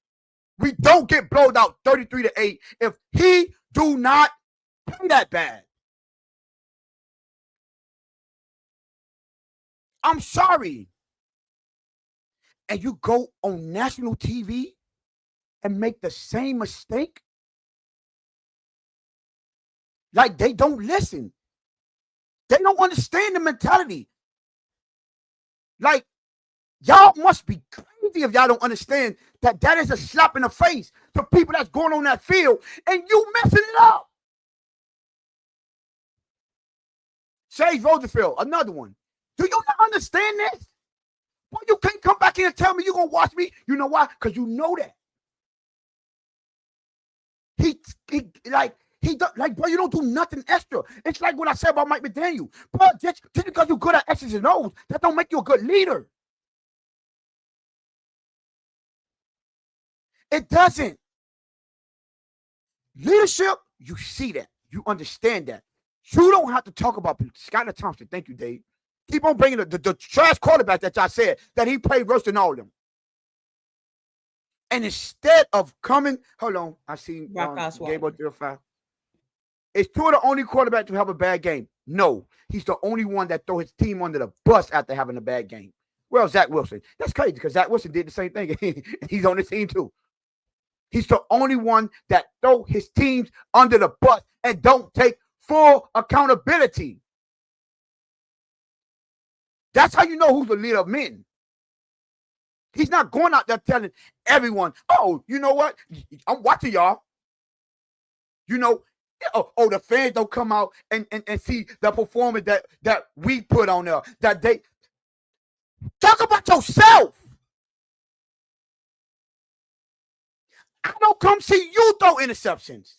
We don't get blown out 33-8 if he do not play that bad. I'm sorry. And you go on national TV and make the same mistake? Like, they don't listen. They don't understand the mentality. Like, y'all must be crazy if y'all don't understand that that is a slap in the face to people that's going on that field and you messing it up. Sage Rosenfeld, another one. Do you not understand this? Well, you can't come back can't tell me you're gonna watch me. You know why? Because you know that. He like, bro, you don't do nothing extra. It's like what I said about Mike McDaniel. Bro, just because you're good at X's and O's, that don't make you a good leader. It doesn't. Leadership, you see that. You understand that. You don't have to talk about Skylar Thompson. Thank you, Dave. Keep on bringing the trash quarterback that y'all said that he played worse than all of them. And instead of coming, hold on, I seen Gabriel 05. Is Tua the only quarterback to have a bad game? No. He's the only one that throw his team under the bus after having a bad game. Well, Zach Wilson. That's crazy because Zach Wilson did the same thing. He's on the team too. He's the only one that throw his teams under the bus and don't take full accountability. That's how you know who's the leader of men. He's not going out there telling everyone, oh, you know what? I'm watching y'all. You know, oh, the fans don't come out and see the performance that we put on there. That they talk about yourself. I don't come see you throw interceptions.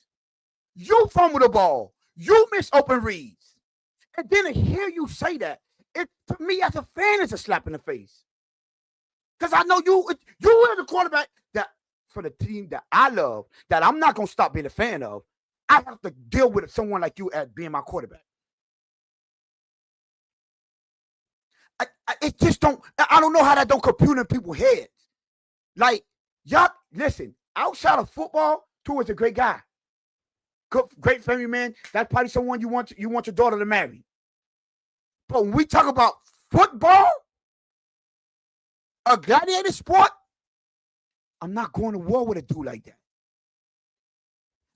You fumble the ball. You miss open reads. And then to hear you say that, it to me as a fan is a slap in the face. Because I know you are the quarterback that for the team that I love, that I'm not going to stop being a fan of. I have to deal with someone like you as being my quarterback. It just don't, I don't know how that don't compute in people's heads. Like, y'all, listen, outside of football, Tua is a great guy. Good, great family man. That's probably someone you want your daughter to marry. But when we talk about football, a gladiator sport, I'm not going to war with a dude like that.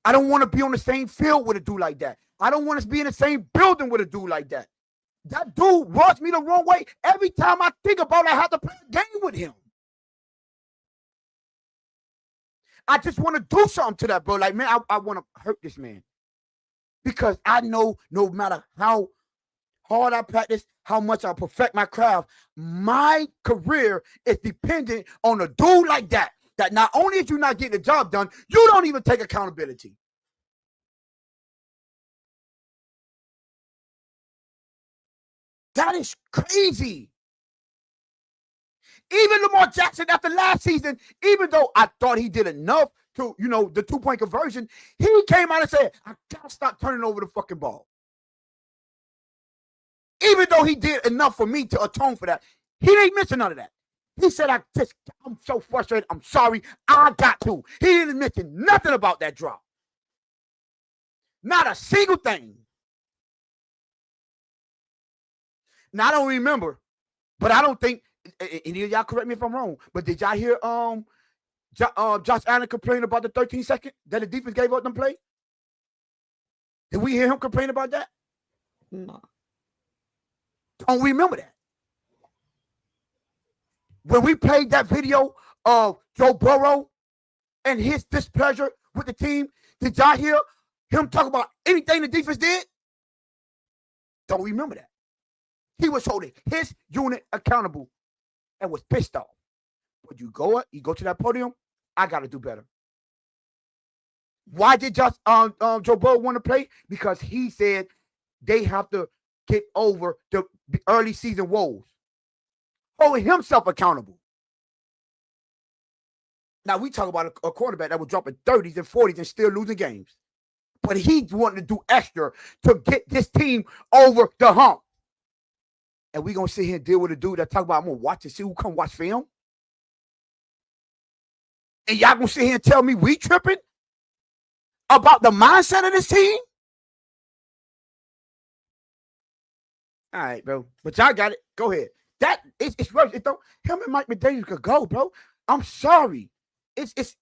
I don't want to be on the same field with a dude like that. I don't want to be in the same building with a dude like that. That dude rubs me the wrong way. Every time I think about it, I have to play a game with him. I just want to do something to that, bro. Like, man, I want to hurt this man. Because I know no matter how hard I practice, how much I perfect my craft, my career is dependent on a dude like that. That not only is you not getting the job done, you don't even take accountability. That is crazy. Even Lamar Jackson after last season, even though I thought he did enough to, the 2-point conversion, he came out and said, I gotta stop turning over the fucking ball. Even though he did enough for me to atone for that, he didn't mention none of that. He said, I'm so frustrated. I'm sorry. I got to. He didn't mention nothing about that drop. Not a single thing. Now, I don't remember, but I don't think, any of y'all correct me if I'm wrong, but did y'all hear Josh Allen complain about the 13 second that the defense gave up them play? Did we hear him complain about that? No. Don't remember that. When we played that video of Joe Burrow and his displeasure with the team, did y'all hear him talk about anything the defense did? Don't remember that. He was holding his unit accountable and was pissed off. But you go to that podium, I got to do better. Why did Joe Burrow want to play? Because he said they have to get over the early season woes. Holding himself accountable. Now, we talk about a quarterback that was dropping 30s and 40s and still losing games. But he wanted to do extra to get this team over the hump. And we're going to sit here and deal with a dude that talk about, I'm going to watch and see who come watch film. And y'all going to sit here and tell me we tripping about the mindset of this team? All right, bro. But y'all got it. Go ahead. It's worse. It don't. Him and Mike McDaniel could go, bro. I'm sorry. It's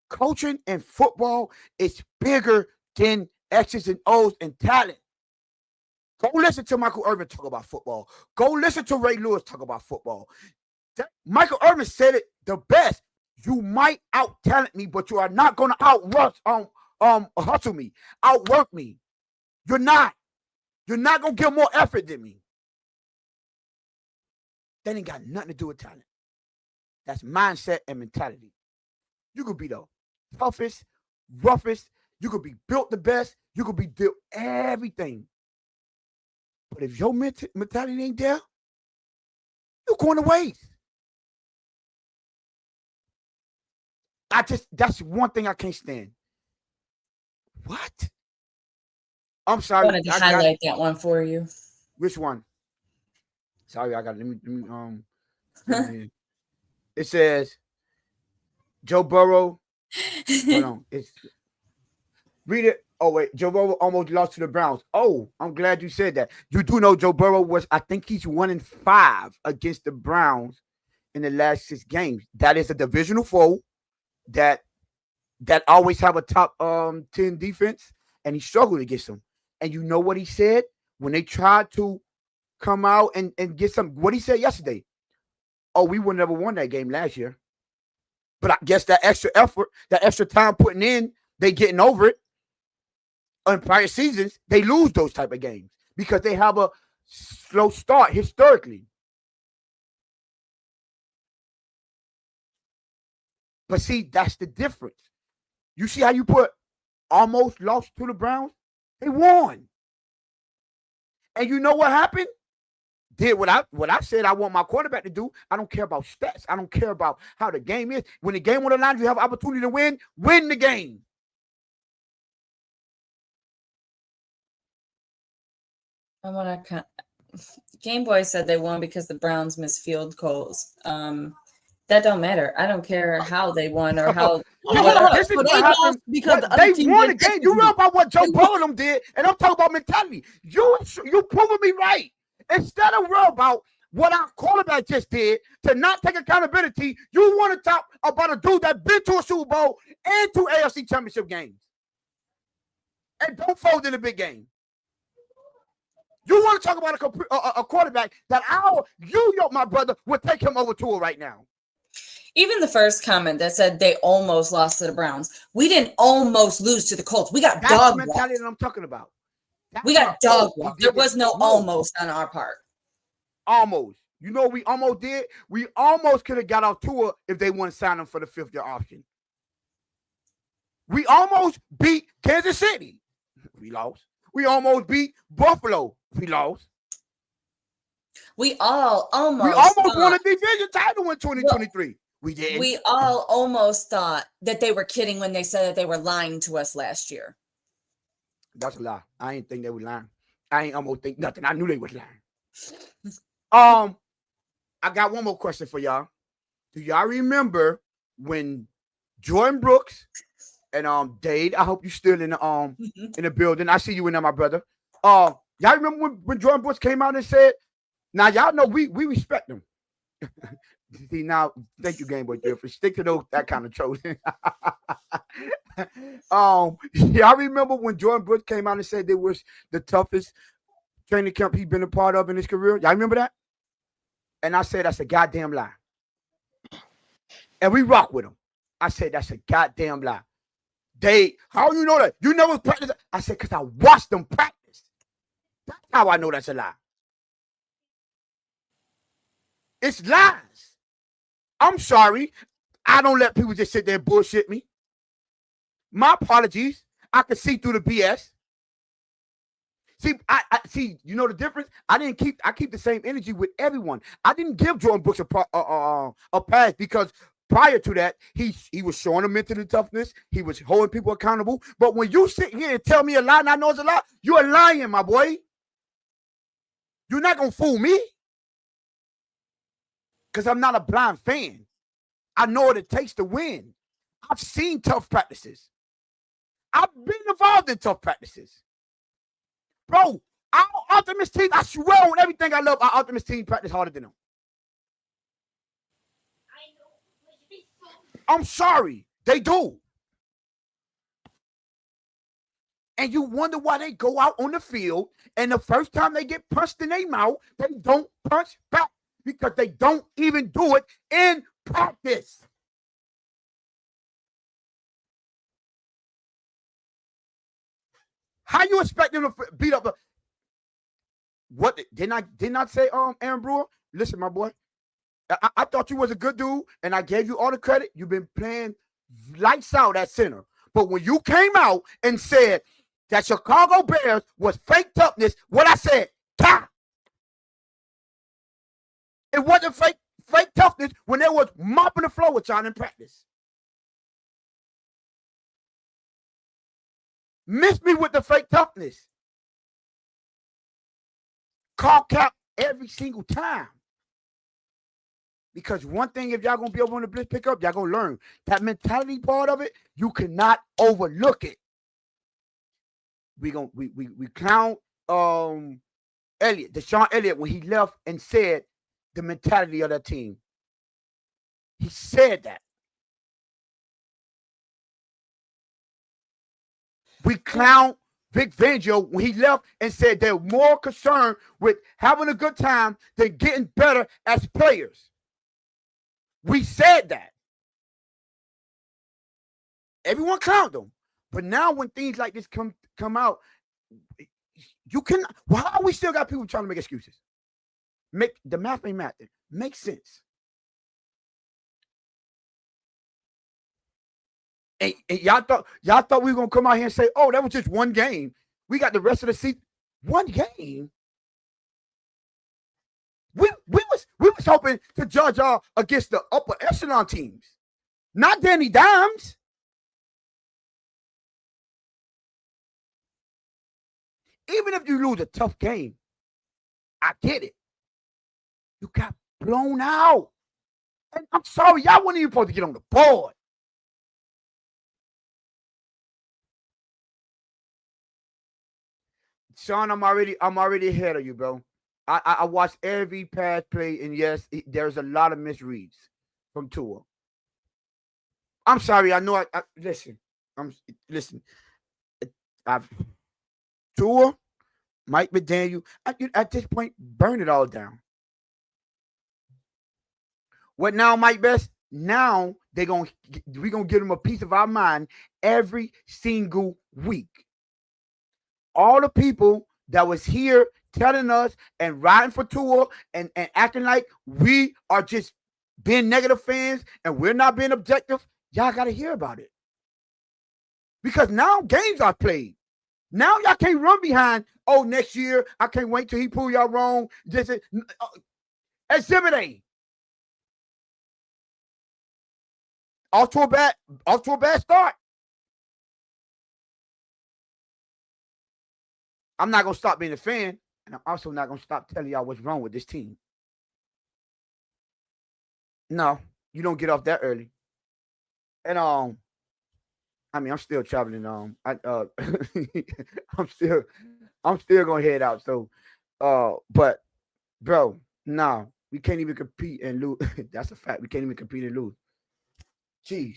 coaching and football. It's bigger than X's and O's and talent. Go listen to Michael Irvin talk about football. Go listen to Ray Lewis talk about football. Michael Irvin said it the best. You might out-talent me, but you are not going to hustle me, outwork me. You're not. You're not going to give more effort than me. That ain't got nothing to do with talent. That's mindset and mentality. You could be the toughest, roughest. You could be built the best. You could be built everything. But if your mentality ain't there, you're going to waste. That's one thing I can't stand. What? I'm I sorry. wanted to highlight that one for you. Which one? Sorry, I got let me it says Joe Burrow. Hold on. Read it. Oh, wait. Joe Burrow almost lost to the Browns. Oh, I'm glad you said that. You do know Joe Burrow I think he's 1-5 against the Browns in the last 6 games. That is a divisional foe that always have a top 10 defense, and he struggled against them. And you know what he said when they tried to come out and get some, what he said yesterday? Oh, we would never won that game last year. But I guess that extra effort, that extra time putting in, they getting over it. In prior seasons, they lose those type of games because they have a slow start historically. But see, that's the difference. You see how you put almost lost to the Browns? They won. And you know what happened? Did what I said I want my quarterback to do. I don't care about stats. I don't care about how the game is. When the game on the line, you have opportunity to win the game. I want to. Game Boy said they won because the Browns missed field goals. That don't matter. I don't care how they won or how. This is what happened because they won the game. You real about what Joe Burrow did, and I'm talking about mentality. You proving me right. Instead of real about what our quarterback just did to not take accountability, you want to talk about a dude that been to a Super Bowl and 2 AFC Championship games, and don't fold in a big game. You want to talk about a quarterback that my brother, would take him over to right now. Even the first comment that said they almost lost to the Browns. We didn't almost lose to the Colts. We got That's dog the mentality that I'm talking about. We got dog walk. There was no almost on our part. Almost. You know what we almost did? We almost could have got off tour if they wouldn't sign him for the 5th-year option. We almost beat Kansas City. We lost. We almost beat Buffalo. We lost. We all almost won a division title in 2023. We did. We all almost thought that they were kidding when they said that they were lying to us last year. That's a lie. I ain't think they were lying. I ain't almost think nothing. I knew they was lying. I got one more question for y'all. Do y'all remember when Jordan Brooks and Dade? I hope you still in the building. I see you in there, my brother. Y'all remember when Jordan Brooks came out and said, "Now y'all know we respect them." See, now, thank you, Game Boy for stick to that kind of trolling. Y'all remember when Jordan Brooks came out and said they was the toughest training camp he's been a part of in his career? Y'all remember that? And I said that's a goddamn lie. And we rock with him. I said that's a goddamn lie. How you know that? You never practice? I said because I watched them practice. That's how I know that's a lie. It's lies. I'm sorry. I don't let people just sit there and bullshit me. My apologies. I can see through the BS. See, I see. You know the difference. I keep the same energy with everyone. I didn't give Jordan Brooks a pass because prior to that, he was showing a mental toughness. He was holding people accountable. But when you sit here and tell me a lie, and I know it's a lie, you're lying, my boy. You're not gonna fool me. Because I'm not a blind fan. I know what it takes to win. I've seen tough practices. I've been involved in tough practices. Bro, our Optimus team, I swear on everything I love, our Optimus team practice harder than them. I'm sorry. They do. And you wonder why they go out on the field and the first time they get punched in their mouth, they don't punch back. Because they don't even do it in practice. How you expect them to beat up what did not say Aaron Brewer? Listen, my boy. I thought you was a good dude, and I gave you all the credit. You've been playing lights out at center. But when you came out and said that Chicago Bears was fake toughness, what I said, God, it wasn't fake toughness when they was mopping the floor with y'all in practice. Miss me with the fake toughness. Call cap every single time. Because one thing, if y'all gonna be able on the Blitz pickup, y'all gonna learn that mentality part of it. You cannot overlook it. We clown Elliott, Deshaun Elliott, when he left and said the mentality of that team. He said that. We clown Vic Fangio when he left and said they're more concerned with having a good time than getting better as players. We said that. Everyone clowned them. But now when things like this come out, you can. Why we still got people trying to make excuses? Make the math ain't math. Makes sense. And y'all thought we were gonna come out here and say, "Oh, that was just one game. We got the rest of the season." One game. We was hoping to judge y'all against the upper echelon teams, not Danny Dimes. Even if you lose a tough game, I get it. You got blown out. And I'm sorry, y'all weren't even supposed to get on the board. Sean, I'm already ahead of you, bro. I watched every pass play, and yes, there's a lot of misreads from Tua. I'm sorry. I know. Listen. Tua, Mike McDaniel. At this point, burn it all down. What now, Mike Best? Now we're gonna give them a piece of our mind every single week. All the people that was here telling us and riding for Tua and acting like we are just being negative fans and we're not being objective, y'all got to hear about it. Because now games are played. Now y'all can't run behind, oh, next year, I can't wait till he pull y'all wrong. Exhibit A. Off to a bad start. I'm not going to stop being a fan, and I'm also not going to stop telling y'all what's wrong with this team. No, you don't get off that early. And I mean, I'm still traveling. I'm still gonna head out. So, but bro, no, we can't even compete and lose. That's a fact. We can't even compete and lose. Jeez.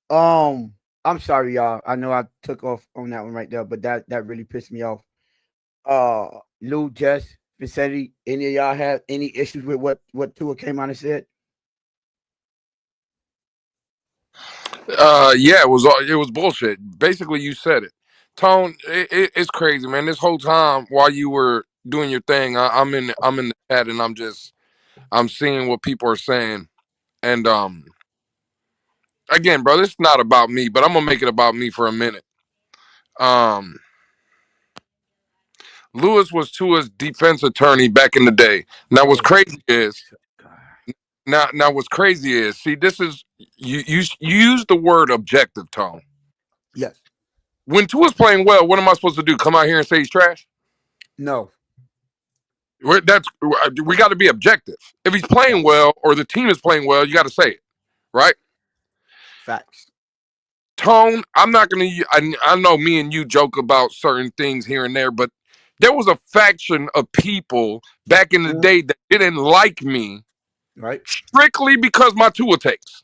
I'm sorry, y'all. I know I took off on that one right there, but that really pissed me off. Lou, Jess, Vicetti, any of y'all have any issues with what Tua came out and said? Yeah, it was bullshit. Basically, you said it. Tone, it's crazy, man. This whole time while you were doing your thing, I'm in the chat and I'm seeing what people are saying. And again, bro, this is not about me, but I'm gonna make it about me for a minute. Lewis was Tua's defense attorney back in the day. Now what's crazy is see, this is you use the word objective, Tone. Yes. When Tua's playing well, what am I supposed to do? Come out here and say he's trash? No. We got to be objective. If he's playing well or the team is playing well, you got to say it, right? Facts. Tone, I'm not going to, I know me and you joke about certain things here and there, but there was a faction of people back in the day that didn't like me, right? Strictly because my Tua takes.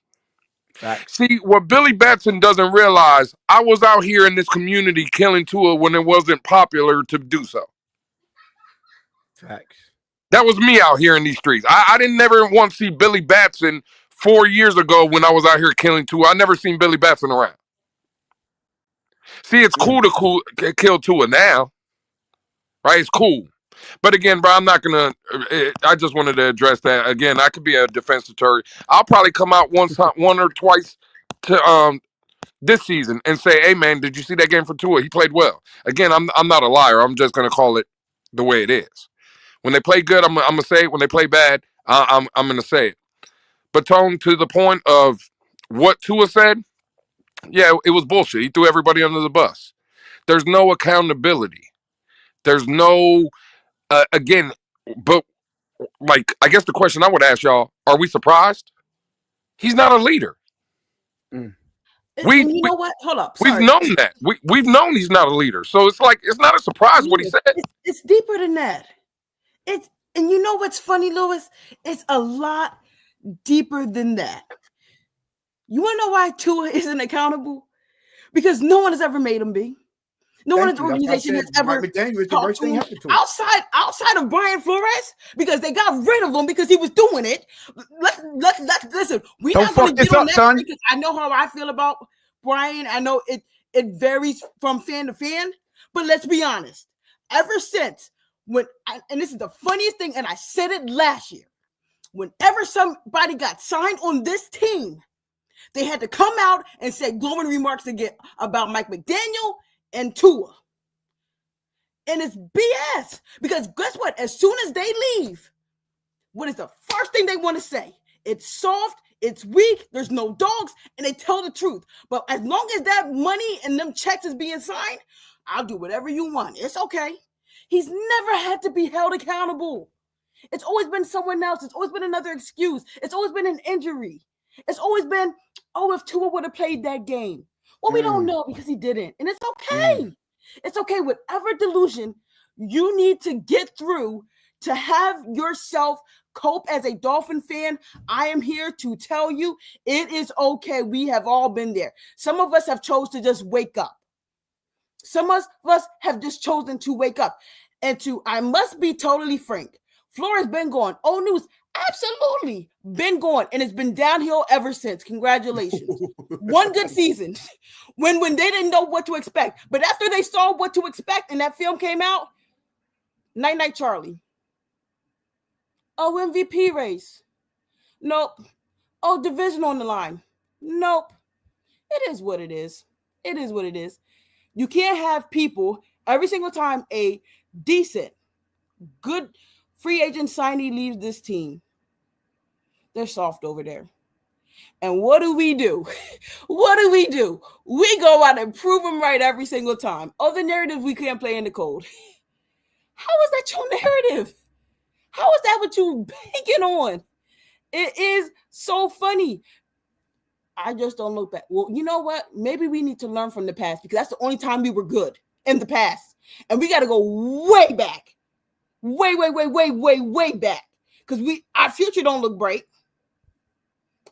Facts. See, what Billy Batson doesn't realize, I was out here in this community killing Tua when it wasn't popular to do so. Facts. That was me out here in these streets. I didn't never want to see Billy Batson 4 years ago when I was out here killing Tua. I never seen Billy Batson around. See, it's cool to kill Tua now, right? It's cool. But again, bro, I'm not gonna. I just wanted to address that. Again, I could be a defense attorney. I'll probably come out one or twice to this season and say, "Hey, man, did you see that game for Tua? He played well." Again, I'm not a liar. I'm just gonna call it the way it is. When they play good, I'm gonna say it. When they play bad, I'm gonna say it. But Tone, to the point of what Tua said, yeah, it was bullshit. He threw everybody under the bus. There's no accountability. There's no again, but like I guess the question I would ask y'all: are we surprised? He's not a leader. Mm. And you know what? Hold up. We've Sorry. known that. We've known he's not a leader. So it's like it's not a surprise what he said. It's deeper than that. And you know what's funny, Lewis? It's a lot deeper than that. You want to know why Tua isn't accountable? Because no one has ever made him be. No one in the organization has ever talked to him outside of Brian Flores because they got rid of him because he was doing it. Let's listen. We're not going to get on that because I know how I feel about Brian. I know it varies from fan to fan, but let's be honest. Ever since and this is the funniest thing, and I said it last year, whenever somebody got signed on this team, they had to come out and say glowing remarks again about Mike McDaniel and Tua. And it's BS because guess what? As soon as they leave, what is the first thing they want to say? It's soft, it's weak, there's no dogs, and they tell the truth. But as long as that money and them checks is being signed, I'll do whatever you want. It's okay. He's never had to be held accountable. It's always been someone else. It's always been another excuse. It's always been an injury. It's always been, if Tua would have played that game. Well, we don't know because he didn't. And it's okay. It's okay. Whatever delusion you need to get through to have yourself cope as a Dolphin fan, I am here to tell you it is okay. We have all been there. Some of us have chose to just wake up. Some of us have just chosen to wake up. And I must be totally frank, Flores been gone. Old news, absolutely been gone. And it's been downhill ever since. Congratulations. One good season when they didn't know what to expect. But after they saw what to expect and that film came out, night, Charlie. Oh, MVP race. Nope. Oh, division on the line. Nope. It is what it is. It is what it is. You can't have people every single time a decent, good free agent signee leaves this team. They're soft over there. And what do? What do? We go out and prove them right every single time. Oh, the narrative we can't play in the cold. How is that your narrative? How is that what you banking on? It is so funny. I just don't look back. Well, you know what? Maybe we need to learn from the past because that's the only time we were good in the past. And we got to go way back. Way back. Because our future don't look bright.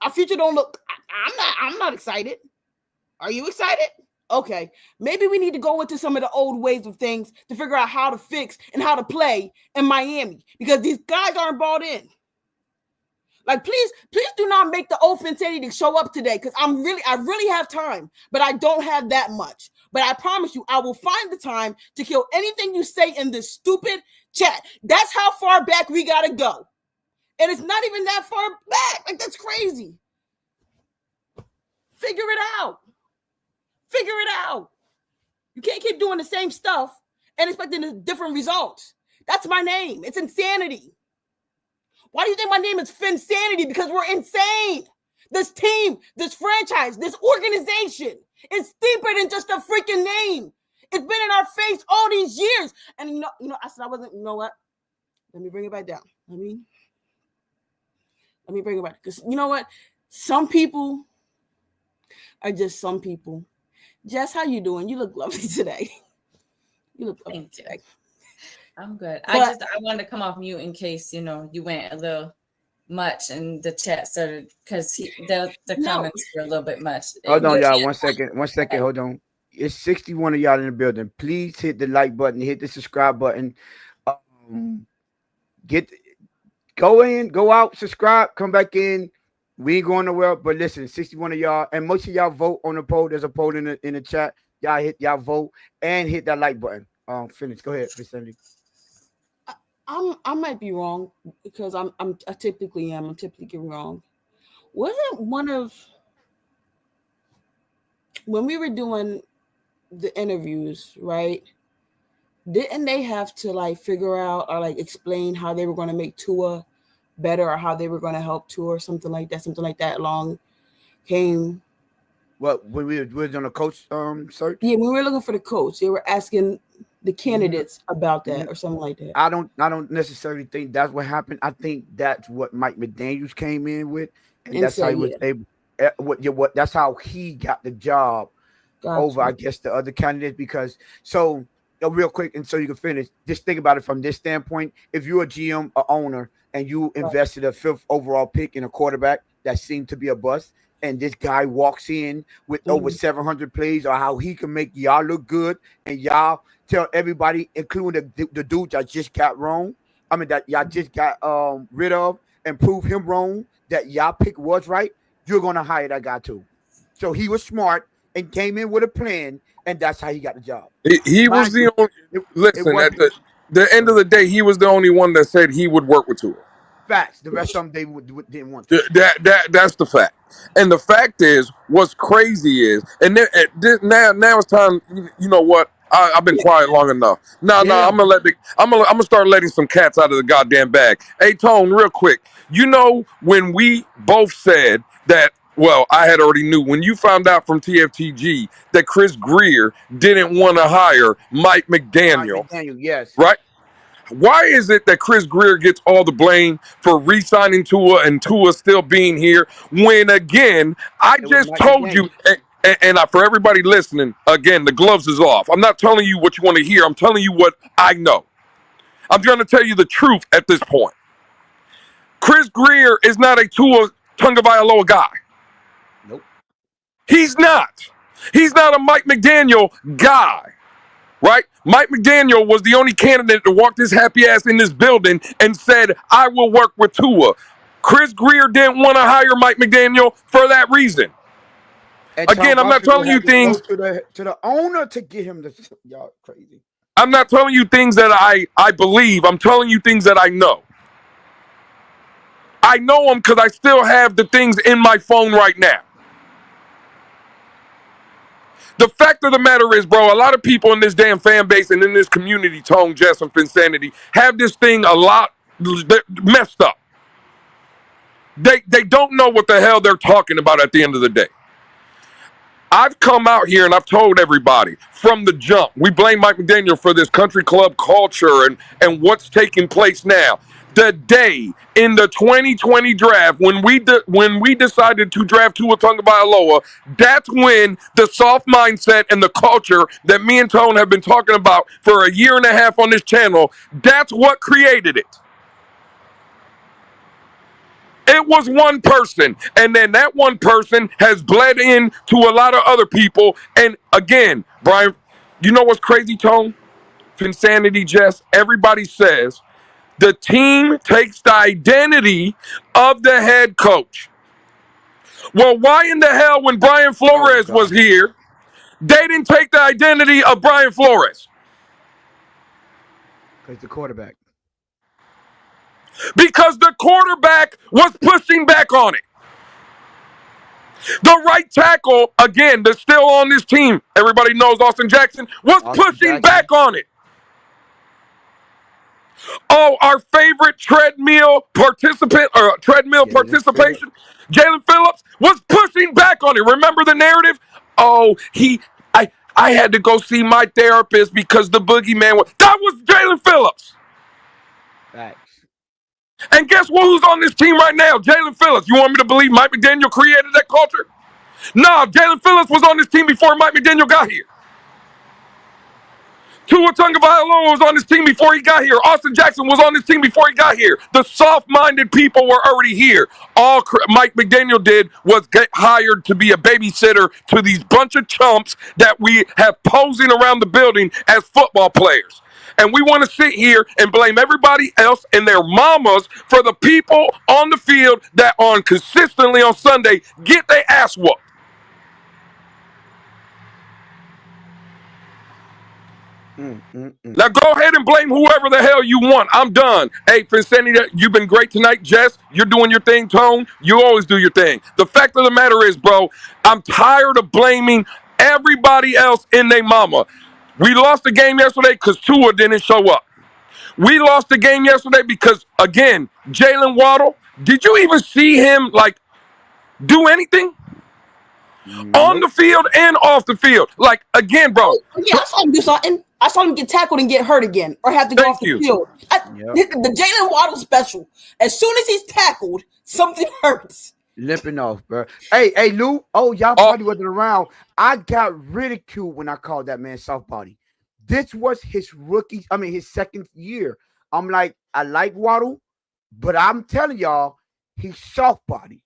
Our future don't look. I'm not excited. Are you excited? Okay. Maybe we need to go into some of the old ways of things to figure out how to fix and how to play in Miami because these guys aren't bought in. Like, please do not make the offense to show up today because I really have time, but I don't have that much. But I promise you, I will find the time to kill anything you say in this stupid chat. That's how far back we got to go. And it's not even that far back. Like, that's crazy. Figure it out. You can't keep doing the same stuff and expecting different results. That's my name. It's insanity. Why do you think my name is Finsanity? Because we're insane. This team, this franchise, this organization is deeper than just a freaking name. It's been in our face all these years. And you know, I said I wasn't, you know what? Let me bring it back down. Let me bring it back. Because you know what? Some people are just some people. Jess, how you doing? You look lovely today. You look lovely today. I'm good. I wanted to come off mute in case, you went a little much and the chat started because the comments were a little bit much. Hold on, y'all. 1 second. Hold on. It's 61 of y'all in the building. Please hit the like button, hit the subscribe button. Go out, subscribe, come back in. We ain't going nowhere, but listen, 61 of y'all, and most of y'all vote on the poll. There's a poll in the chat. Y'all vote and hit that like button. Finish. Go ahead, Vicinity. I might be wrong because I typically am. I'm typically wrong. Wasn't one of when we were doing the interviews, right? Didn't they have to like figure out or like explain how they were going to make Tua better or how they were going to help Tua or something like that? Something like that along came. What when we was on a coach search? Yeah, when we were looking for the coach, they were asking the candidates about that or something like that. I don't necessarily think that's what happened. I think that's what Mike McDaniels came in with, and that's how he was able. That's how he got the job over, I guess, the other candidates. Because real quick, and so you can finish. Just think about it from this standpoint. If you're a GM, a owner, and you invested a 5th overall pick in a quarterback that seemed to be a bust, and this guy walks in with over 700 plays, or how he can make y'all look good, and y'all tell everybody, including the dude that just got wrong. I mean, that y'all just got rid of, and prove him wrong that y'all pick was right. You're gonna hire that guy too. So he was smart and came in with a plan, and that's how he got the job. He was the only. Listen, at the end of the day, he was the only one that said he would work with Tua. Facts. The rest of them didn't want to. That's the fact. And the fact is, what's crazy is, and now it's time. You know what? I've been quiet long enough. I'm gonna start letting some cats out of the goddamn bag. Hey, Tone, real quick. You know when we both said that. Well, I had already knew when you found out from TFTG that Chris Greer didn't want to hire Mike McDaniel. Yes. Right? Why is it that Chris Greer gets all the blame for re-signing Tua and Tua still being here when, again, I just told you, and for everybody listening, again, the gloves is off. I'm not telling you what you want to hear. I'm telling you what I know. I'm going to tell you the truth at this point. Chris Greer is not a Tua Tagovailoa guy. Nope. He's not. He's not a Mike McDaniel guy. Right? Mike McDaniel was the only candidate that walked his happy ass in this building and said, I will work with Tua. Chris Greer didn't want to hire Mike McDaniel for that reason. And again, I'm not telling you things to the owner to get him to y'all crazy. I'm not telling you things that I believe. I'm telling you things that I know. I know them because I still have the things in my phone right now. The fact of the matter is, bro, a lot of people in this damn fan base and in this community, Tone, Jess, and Finsanity, have this thing a lot messed up. They don't know what the hell they're talking about at the end of the day. I've come out here and I've told everybody from the jump, we blame Mike McDaniel for this country club culture and what's taking place now. The day in the 2020 draft, when we decided to draft Tua Tagovailoa, that's when the soft mindset and the culture that me and Tone have been talking about for a year and a half on this channel, that's what created it. It was one person, and then that one person has bled into a lot of other people. And again, Brian, you know what's crazy, Tone? Finsanity, Jess, everybody says the team takes the identity of the head coach. Well, why in the hell, when Brian Flores was here, they didn't take the identity of Brian Flores? Because the quarterback. Because the quarterback was pushing back on it. The right tackle, again, that's still on this team, everybody knows Austin Jackson, was pushing back on it. Oh, our favorite treadmill participation, Jalen Phillips, was pushing back on it. Remember the narrative? Oh, I had to go see my therapist because the boogeyman was. That was Jalen Phillips. Thanks. And guess who's on this team right now? Jalen Phillips. You want me to believe Mike McDaniel created that culture? No, Jalen Phillips was on this team before Mike McDaniel got here. Tua Tagovailoa was on this team before he got here. Austin Jackson was on this team before he got here. The soft-minded people were already here. All Mike McDaniel did was get hired to be a babysitter to these bunch of chumps that we have posing around the building as football players. And we want to sit here and blame everybody else and their mamas for the people on the field that on consistently on Sunday get their ass whooped. Now go ahead and blame whoever the hell you want. I'm done. Hey, Finsanity, you've been great tonight. Jess, you're doing your thing. Tone, you always do your thing. The fact of the matter is, bro, I'm tired of blaming everybody else in their mama. We lost the game yesterday because Tua didn't show up. We lost the game yesterday because, again, Jalen Waddle, did you even see him, do anything? On the field and off the field. Again, bro. Yeah, I saw him do something. I saw him get tackled and get hurt again or have to go off the field. The Jalen Waddle special. As soon as he's tackled, something hurts. Limping off, bro. Hey, Lou. Oh, y'all probably wasn't around. I got ridiculed when I called that man soft body. This was his his second year. I'm like, I like Waddle, but I'm telling y'all, he's soft body.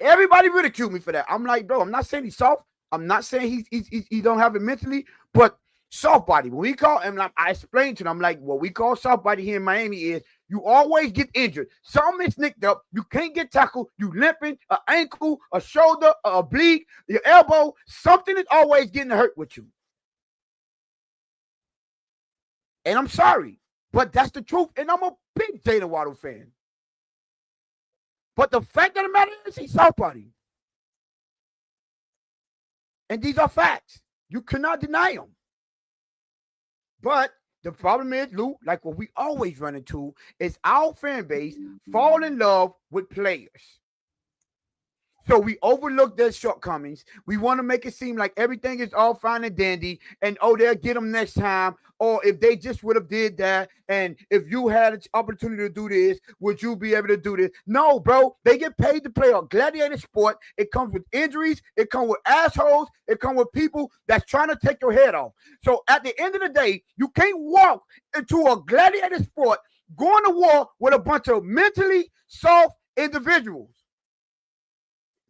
Everybody ridiculed me for that. I'm like, bro, I'm not saying he's soft. I'm not saying he don't have it mentally, but soft body. When we call him, I explained to them, I'm like, what we call soft body here in Miami is you always get injured. Something is nicked up. You can't get tackled. You limping, an ankle, a shoulder, a oblique, your elbow. Something is always getting hurt with you. And I'm sorry, but that's the truth. And I'm a big Jalen Waddle fan. But the fact of the matter is he's soft body. And these are facts. You cannot deny them. But the problem is, Lou, like what we always run into, is our fan base fall in love with players. So we overlook their shortcomings. We want to make it seem like everything is all fine and dandy, and they'll get them next time. Or if they just would have did that, and if you had an opportunity to do this, would you be able to do this? No, bro. They get paid to play a gladiator sport. It comes with injuries. It comes with assholes. It comes with people that's trying to take your head off. So at the end of the day, you can't walk into a gladiator sport going to war with a bunch of mentally soft individuals.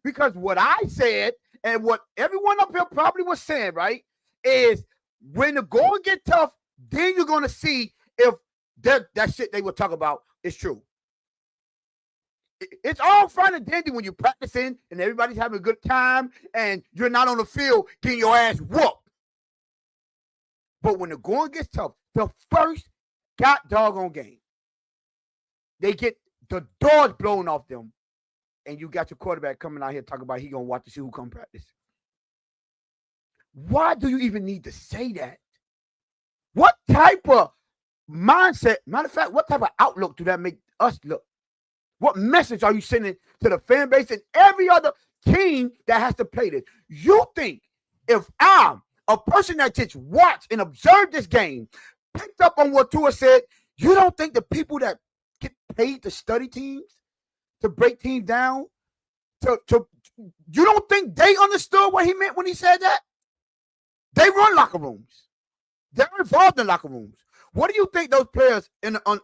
Because what I said and what everyone up here probably was saying, right, is when the going get tough, then you're going to see if that shit they will talk about is true. It's all fun and dandy when you're practicing and everybody's having a good time and you're not on the field getting your ass whooped. But when the going gets tough, the first doggone game, they get the doors blown off them. And you got your quarterback coming out here talking about he going to watch to see who come practice. Why do you even need to say that? What type of mindset, matter of fact, what type of outlook do that make us look? What message are you sending to the fan base and every other team that has to play this? You think if I'm a person that just watched and observed this game, picked up on what Tua said, you don't think the people that get paid to study teams, to break teams down, you don't think they understood what he meant when he said that? They run locker rooms. They're involved in locker rooms. What do you think those players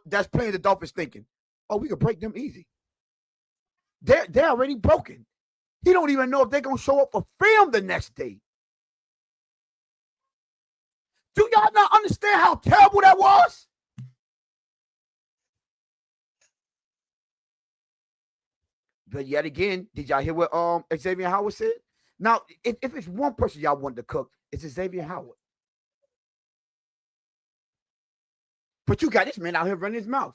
that's playing the Dolphins thinking? Oh, we could break them easy. They're already broken. He don't even know if they're going to show up for film the next day. Do y'all not understand how terrible that was? But yet again, did y'all hear what Xavier Howard said? Now, if it's one person y'all want to cook, it's Xavier Howard. But you got this man out here running his mouth.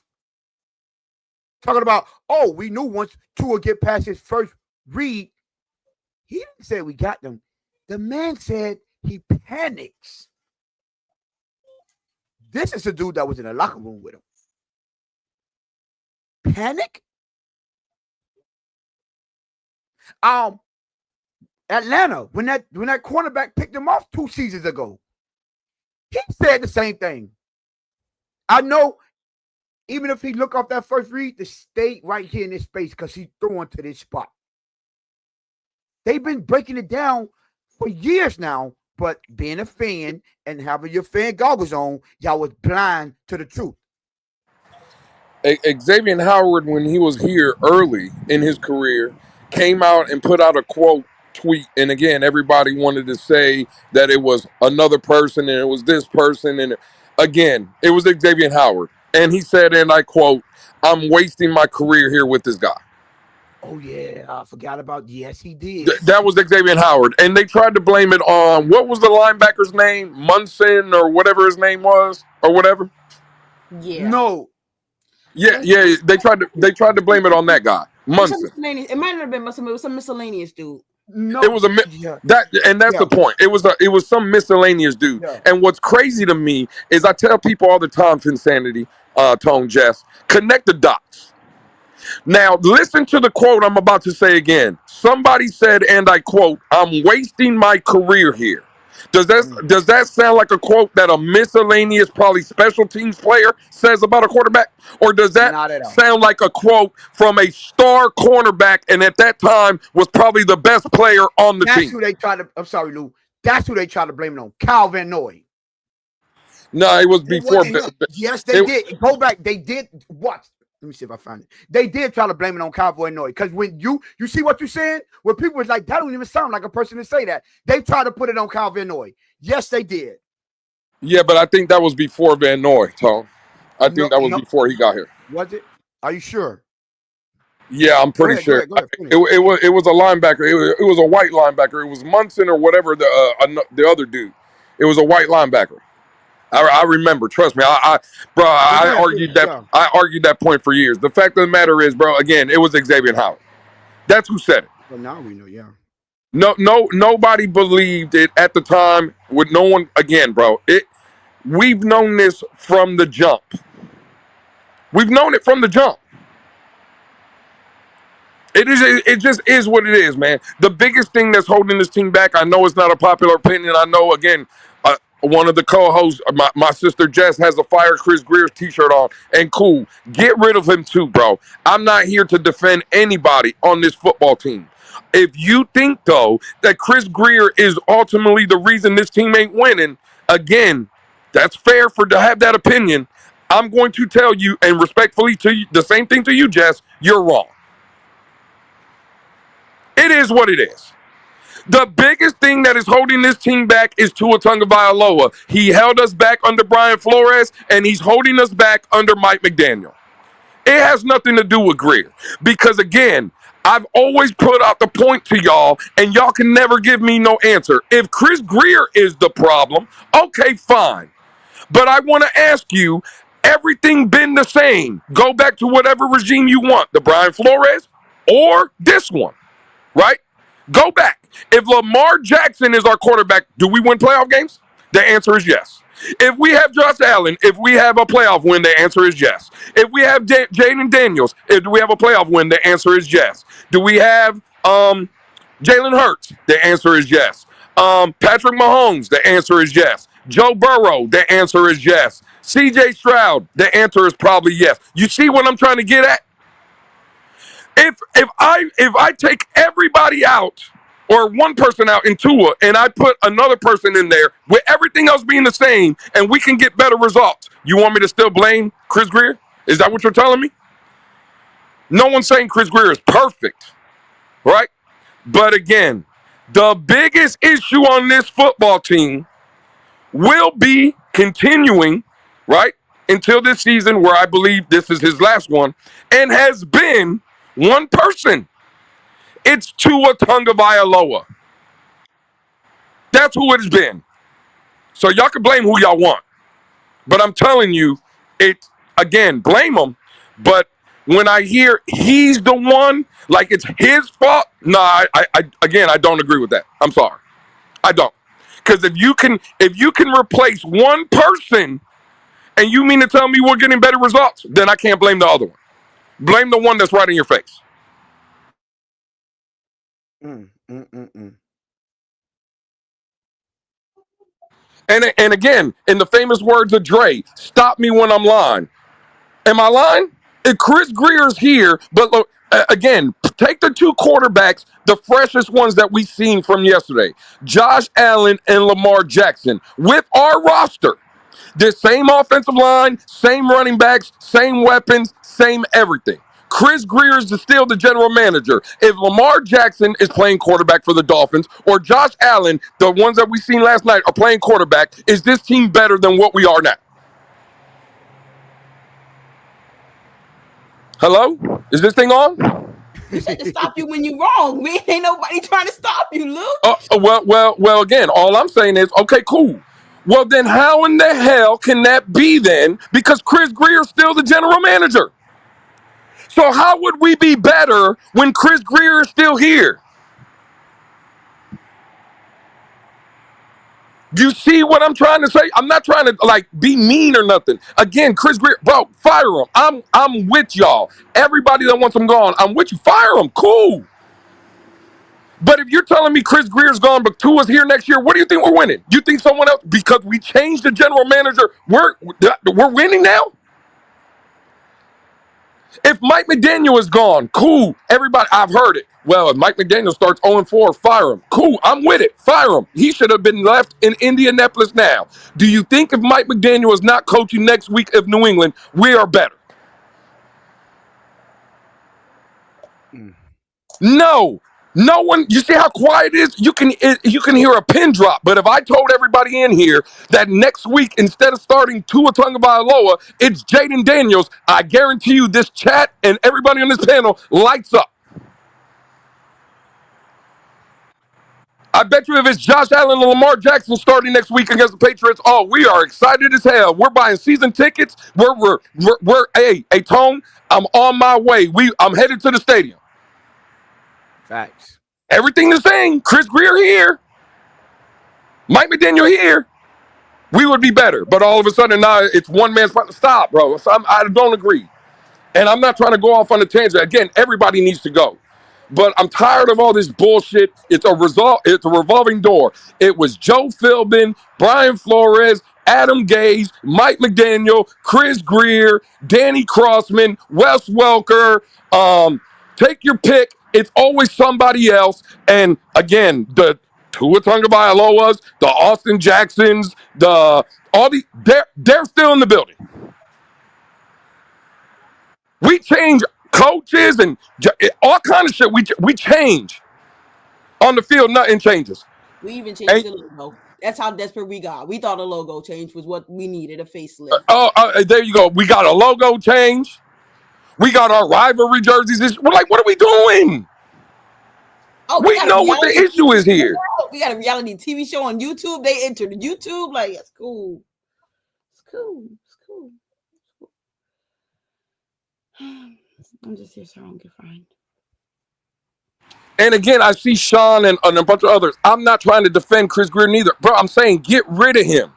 Talking about, oh, we knew once Tua get past his first read. He didn't say we got them. The man said he panics. This is a dude that was in a locker room with him. Panic? Atlanta, when that cornerback picked him off 2 seasons ago, he said the same thing. I know, even if he look off that first read, to stay right here in this space because he's throwing to this spot. They've been breaking it down for years now, but being a fan and having your fan goggles on, y'all was blind to the truth. Xavier Howard, when he was here early in his career, came out and put out a quote tweet. And again, everybody wanted to say that it was another person and it was this person. And again, it was Xavier Howard. And he said, and I quote, "I'm wasting my career here with this guy." Oh yeah, I forgot about. Yes, he did. That was Xavier Howard, and they tried to blame it on what was the linebacker's name, Munson or whatever his name was, or whatever. Yeah. No, Yeah. They tried to blame it on that guy, Munson. It might not have been Munson, but it was some miscellaneous dude. no. It was that's Yeah. the point. It was some miscellaneous dude. Yeah. And what's crazy to me is I tell people all the time, Finsanity, Tone, Jess, connect the dots. Now, listen to the quote I'm about to say again. Somebody said, and I quote, "I'm wasting my career here." Does that sound like a quote that a miscellaneous, probably special teams player says about a quarterback? Or does that sound like a quote from a star cornerback and at that time was probably the best player on the team? That's who they tried to, I'm sorry, Lou. That's who they tried to blame it on. Kyle Van Noy. No, it was before. Yes, they did. Go back. They did what? Let me see if I find it. They did try to blame it on Kyle Van Noy. Because when you see what you're saying, when people was like, that don't even sound like a person to say that. They tried to put it on Kyle Van Noy. Yes, they did. Yeah, but I think that was before Van Noy, Tone. I think that was before he got here. Was it? Are you sure? Yeah, I'm pretty sure. Go ahead. It was a linebacker. It was a white linebacker. It was Munson or whatever the other dude. It was a white linebacker. I remember. Trust me. I argued that. Yeah. I argued that point for years. The fact of the matter is, bro. Again, it was Xavier Howard. That's who said it. Well, now we know. Yeah. Nobody believed it at the time. With no one. Again, bro. We've known this from the jump. We've known it from the jump. It just is what it is, man. The biggest thing that's holding this team back, I know it's not a popular opinion. I know, again, one of the co-hosts, my sister Jess, has a Fire Chris Greer's t-shirt on. And cool, get rid of him too, bro. I'm not here to defend anybody on this football team. If you think, though, that Chris Greer is ultimately the reason this team ain't winning, again, that's fair to have that opinion. I'm going to tell you, and respectfully to you, the same thing to you, Jess, you're wrong. It is what it is. The biggest thing that is holding this team back is Tua Tagovailoa. He held us back under Brian Flores, and he's holding us back under Mike McDaniel. It has nothing to do with Greer. Because, again, I've always put out the point to y'all, and y'all can never give me no answer. If Chris Greer is the problem, okay, fine. But I want to ask you, everything been the same? Go back to whatever regime you want, the Brian Flores or this one, right? Go back. If Lamar Jackson is our quarterback, do we win playoff games? The answer is yes. If we have Josh Allen, if we have a playoff win, the answer is yes. If we have Jaden Daniels, do we have a playoff win? The answer is yes. Do we have Jalen Hurts? The answer is yes. Patrick Mahomes? The answer is yes. Joe Burrow? The answer is yes. CJ Stroud? The answer is probably yes. You see what I'm trying to get at? If I take everybody out or one person out in Tua and I put another person in there with everything else being the same and we can get better results, you want me to still blame Chris Greer? Is that what you're telling me? No one's saying Chris Greer is perfect, right? But again, the biggest issue on this football team will be continuing, right, until this season where I believe this is his last one, and has been one person. It's Tua Tagovailoa. That's who it's been. So y'all can blame who y'all want. But I'm telling you, again, blame him. But when I hear he's the one, like it's his fault, I don't agree with that. I'm sorry. I don't. Because if you can replace one person and you mean to tell me we're getting better results, then I can't blame the other one. Blame the one that's right in your face. And again, in the famous words of Dre, stop me when I'm lying. Am I lying? If Chris Greer's here, but look, again, take the two quarterbacks, the freshest ones that we've seen from yesterday, Josh Allen and Lamar Jackson, with our roster. The same offensive line, same running backs, same weapons, same everything. Chris Greer is still the general manager. If Lamar Jackson is playing quarterback for the Dolphins or Josh Allen, the ones that we seen last night, are playing quarterback, is this team better than what we are now? Hello? Is this thing on? You said to stop you when you're wrong. We ain't nobody trying to stop you, Luke. Well. Again, all I'm saying is, okay, cool. Well, then how in the hell can that be then? Because Chris Greer's still the general manager. So how would we be better when Chris Greer is still here? You see what I'm trying to say? I'm not trying to like be mean or nothing. Again, Chris Greer, bro, fire him. I'm with y'all. Everybody that wants him gone, I'm with you. Fire him. Cool. But if you're telling me Chris Greer's gone, but Tua's here next year, what do you think we're winning? You think someone else, because we changed the general manager, we're winning now? If Mike McDaniel is gone, cool. Everybody, I've heard it. Well, if Mike McDaniel starts 0-4, fire him. Cool, I'm with it. Fire him. He should have been left in Indianapolis now. Do you think if Mike McDaniel is not coaching next week of New England, we are better? No. No one, you see how quiet it is? You can hear a pin drop. But if I told everybody in here that next week, instead of starting Tua Tagovailoa, it's Jaden Daniels, I guarantee you this chat and everybody on this panel lights up. I bet you if it's Josh Allen and Lamar Jackson starting next week against the Patriots, oh, we are excited as hell. We're buying season tickets. Hey, Tone, I'm on my way. I'm headed to the stadium. Facts. Everything the same. Chris Greer here. Mike McDaniel here. We would be better. But all of a sudden now it's one man's fight. Stop, bro. So I don't agree. And I'm not trying to go off on a tangent. Again, everybody needs to go. But I'm tired of all this bullshit. It's a revolving door. It was Joe Philbin, Brian Flores, Adam Gase, Mike McDaniel, Chris Greer, Danny Crossman, Wes Welker. Take your pick. It's always somebody else. And again, the Tua Tagovailoas, the Austin Jacksons, they're still in the building. We change coaches and all kind of shit. We change on the field. Nothing changes. We even changed the logo. That's how desperate we got. We thought a logo change was what we needed, a facelift. There you go. We got a logo change. We got our rivalry jerseys. We're like, what are we doing? Oh, we know what the issue is here. We got a reality TV show on YouTube. They entered YouTube. Like, it's cool. It's cool. It's cool. I'm just here so I don't get fined. And again, I see Sean and a bunch of others. I'm not trying to defend Chris Greer neither. Bro, I'm saying get rid of him.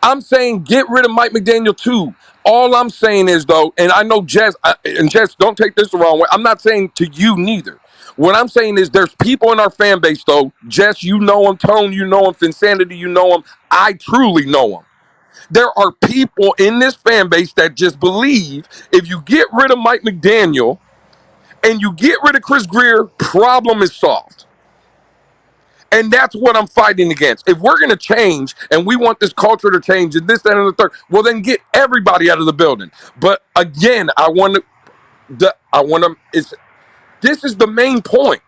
I'm saying get rid of Mike McDaniel too. All I'm saying is, though, and I know Jess, don't take this the wrong way. I'm not saying to you neither. What I'm saying is there's people in our fan base, though. Jess, you know him. Tone, you know him. Finsanity, you know him. I truly know him. There are people in this fan base that just believe if you get rid of Mike McDaniel and you get rid of Chris Greer, problem is solved. And that's what I'm fighting against. If we're going to change and we want this culture to change and this, that, and the third, well, then get everybody out of the building. But again, this is the main point.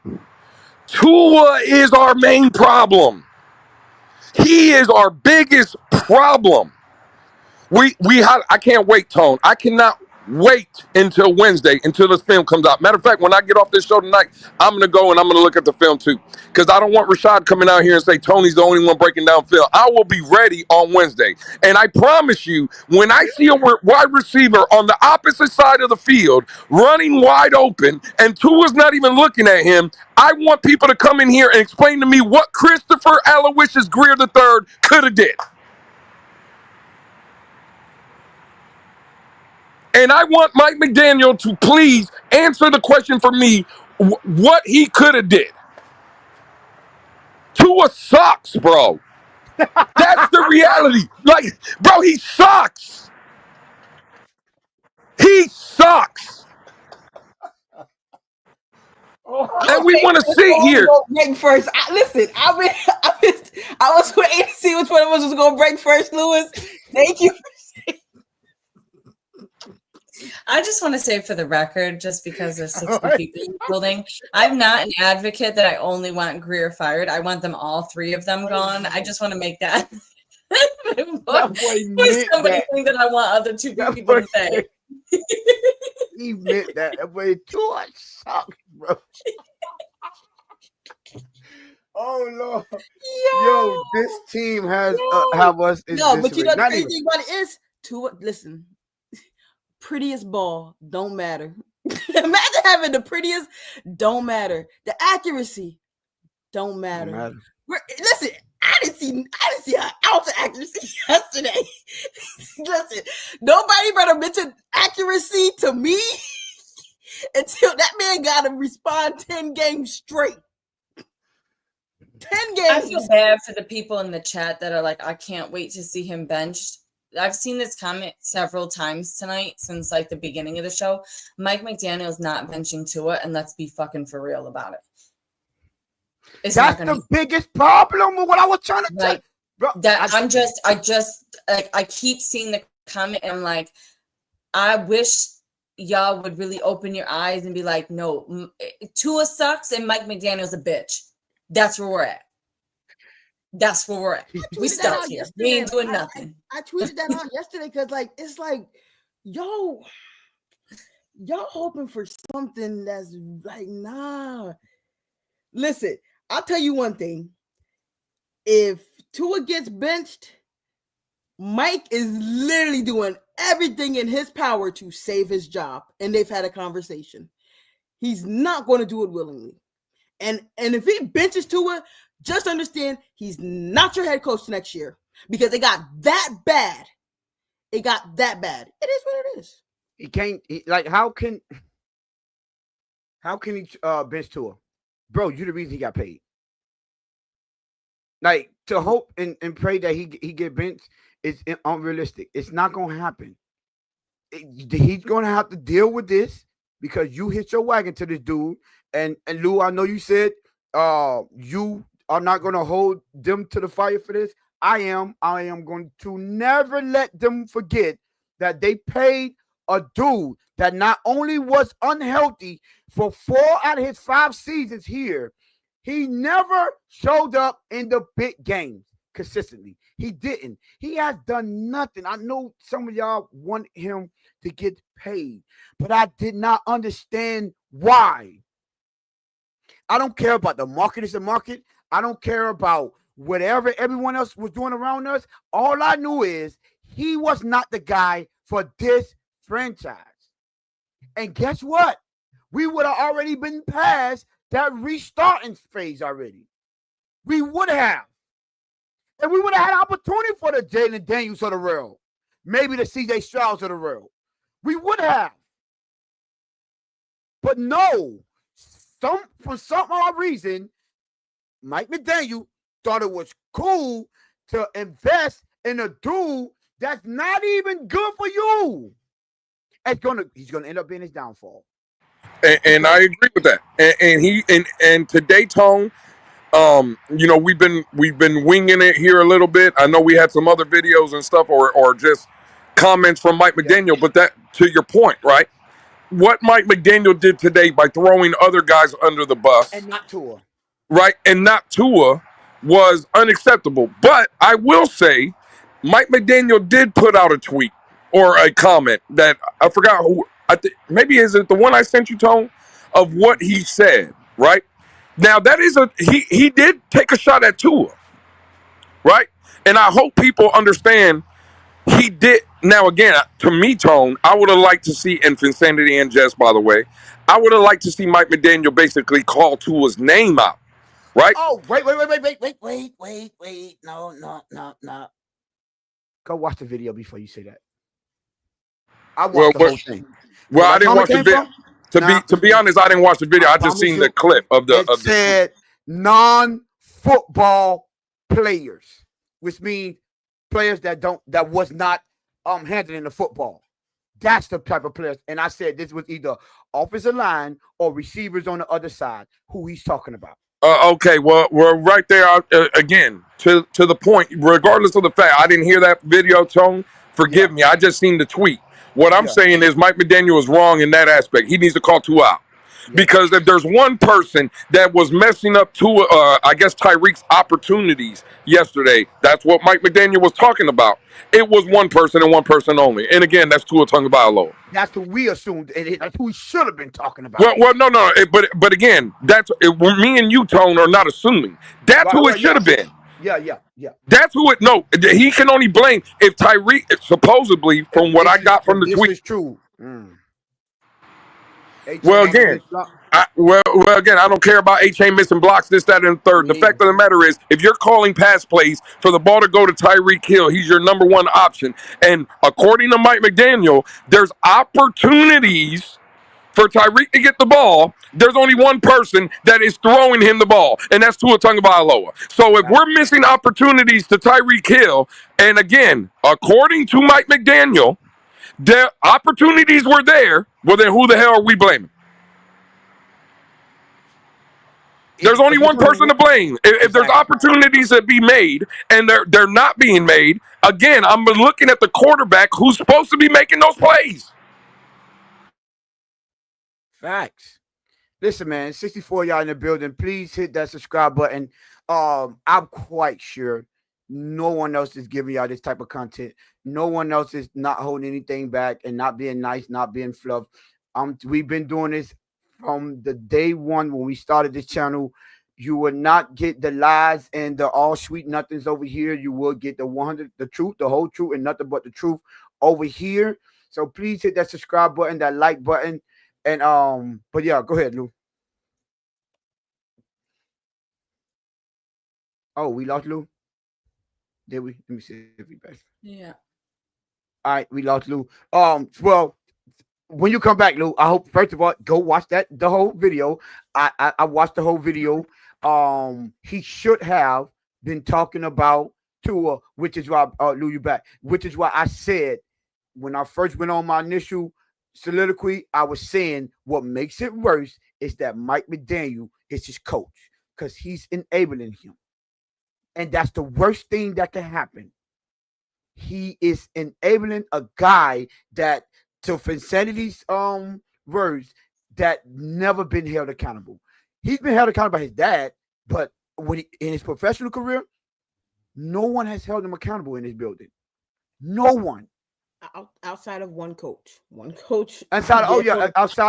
Tua is our main problem. He is our biggest problem. I can't wait, Tone. I cannot wait until Wednesday, until this film comes out. Matter of fact, when I get off this show tonight, I'm going to go and I'm going to look at the film too. Because I don't want Rashad coming out here and say Tony's the only one breaking down film. I will be ready on Wednesday. And I promise you, when I see a wide receiver on the opposite side of the field running wide open and Tua's not even looking at him, I want people to come in here and explain to me what Christopher Aloysius Greer III could have did. And I want Mike McDaniel to please answer the question for me, what he could have did. Tua sucks, bro. That's the reality. Like, bro, he sucks. He sucks. And we want to sit here. Break first. I was waiting to see which one of us was going to break first, Lewis. Thank you. I just want to say for the record, just because there's 60 people in the building, I'm not an advocate that I only want Greer fired. I want them all three of them gone. I just want to make that. Somebody think that I want other two people to say. He meant that. That boy Tua sucks, bro. Oh Lord, yo, this team has have us in No, but you know disarray. the Not crazy even. thing about it is, listen, prettiest ball don't matter. Imagine having the prettiest, don't matter. The accuracy don't matter. Don't matter. Listen, I didn't see an ounce of accuracy yesterday. Listen, nobody better mention accuracy to me until that man got to respond 10 games straight. 10 games. I feel bad for the people in the chat that are like, I can't wait to see him benched. I've seen this comment several times tonight since like the beginning of the show. Mike McDaniel's not benching Tua, and let's be fucking for real about it. That's the biggest problem with what I was trying to like. Bro, I keep seeing the comment, and I'm like, I wish y'all would really open your eyes and be like, no, Tua sucks and Mike McDaniel's a bitch. That's where we're at. That's where we're at. We stuck here. We ain't doing nothing. I tweeted that out yesterday because, like, it's like, y'all hoping for something that's like, nah. Listen, I'll tell you one thing. If Tua gets benched, Mike is literally doing everything in his power to save his job, and they've had a conversation. He's not going to do it willingly. And if he benches Tua, just understand he's not your head coach next year because it got that bad. It got that bad. It is what it is. He can't how can he bench Tua? Bro, you're the reason he got paid. Like, to hope and pray that he get benched is unrealistic. It's not gonna happen. He's gonna have to deal with this because you hit your wagon to this dude. And Lou, I know you said you are not gonna hold them to the fire for this. I am going to never let them forget that they paid a dude that not only was unhealthy for 4 out of his 5 seasons here, he never showed up in the big games consistently. He didn't. He has done nothing. I know some of y'all want him to get paid, but I did not understand why. I don't care about the market is the market. I don't care about whatever everyone else was doing around us. All I knew is he was not the guy for this franchise. And guess what? We would have already been past that restarting phase already. We would have. And we would have had opportunity for the Jalen Daniels of the world. Maybe the CJ Strouds of the world. We would have. But no. For some odd reason, Mike McDaniel thought it was cool to invest in a dude that's not even good for you. He's gonna end up being his downfall. And I agree with that. And today, Tone, we've been winging it here a little bit. I know we had some other videos and stuff, or just comments from Mike McDaniel. But that, to your point, right? What Mike McDaniel did today by throwing other guys under the bus, and not Tua, right, and not Tua, was unacceptable. But I will say, Mike McDaniel did put out a tweet or a comment that I forgot who. Maybe is it the one I sent you, Tone, of what he said, right? Now that is he did take a shot at Tua, right? And I hope people understand he did. Now again, to me, Tone, I would have liked to see, and Finsanity and Jess, by the way, I would have liked to see Mike McDaniel basically call Tua's name out, right? Oh, wait. No. Go watch the video before you say that. I watched the whole thing. Well, I didn't watch the video. To be honest, I didn't watch the video. I just seen the clip of the. It said non-football players, which means players that was not handling the football. That's the type of players. And I said this was either offensive line or receivers on the other side. Who he's talking about. Okay, well, we're right there again to the point. Regardless of the fact I didn't hear that video, Tone, forgive me. I just seen the tweet. What I'm saying is Mike McDaniel is wrong in that aspect. He needs to call Tua out. Because if there's one person that was messing up I guess Tyreek's opportunities yesterday, that's what Mike McDaniel was talking about. It was one person and one person only. And again, that's Tua Tagovailoa. That's who we assumed. That's who we should have been talking about. Well, no. But again, me and you, Tone, are not assuming. That's who it should have been. Yeah. That's who it. No, he can only blame if Tyreek. Supposedly, from what I got from the tweet, is true. Well, again, I don't care about H.A. missing blocks, this, that, and the third. The fact of the matter is, if you're calling pass plays for the ball to go to Tyreek Hill, he's your number one option. And according to Mike McDaniel, there's opportunities for Tyreek to get the ball. There's only one person that is throwing him the ball, and that's Tua Tagovailoa. So if we're missing opportunities to Tyreek Hill, and again, according to Mike McDaniel, the opportunities were there, well, then who the hell are we blaming? There's only one person to blame. If there's opportunities that be made and they're not being made, again, I'm looking at the quarterback who's supposed to be making those plays. Facts. Listen, man, 64 y'all in the building. Please hit that subscribe button. I'm quite sure no one else is giving y'all this type of content. No one else is not holding anything back and not being nice, not being fluff. We've been doing this from the day one when we started this channel. You will not get the lies and the all sweet nothings over here. You will get the truth, the whole truth, and nothing but the truth over here. So please hit that subscribe button, that like button. And but yeah, go ahead, Lou. Oh, we lost Lou? Did we? Let me see if we back. Yeah. All right, we lost Lou. Well, when you come back, Lou, I hope first of all go watch the whole video. I watched the whole video. He should have been talking about Tua, which is why Lou, you back. Which is why I said when I first went on my initial soliloquy, I was saying what makes it worse is that Mike McDaniel is his coach because he's enabling him. And that's the worst thing that can happen. He is enabling a guy that, to Finsanity's words, that never been held accountable. He's been held accountable by his dad, but in his professional career, no one has held him accountable in this building. No one. Outside of one coach. Outside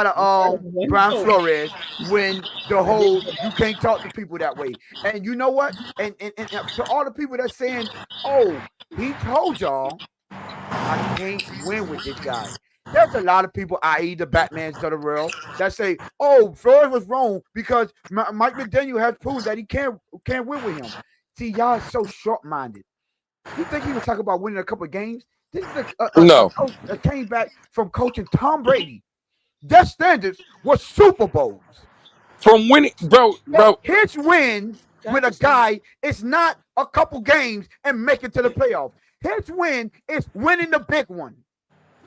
of Brian Flores, when the whole you can't talk to people that way. And you know what? And to all the people that's saying, oh, he told y'all I can't win with this guy. There's a lot of people, i.e. the Batmans of the world, that say, oh, Flores was wrong because Mike McDaniel has proved that he can't win with him. See, y'all are so short-minded. You think he was talking about winning a couple of games? This is a coach that came back from coaching Tom Brady. Their standards were Super Bowls. From winning, bro. His wins with a guy is not a couple games and make it to the playoffs. His win is winning the big one.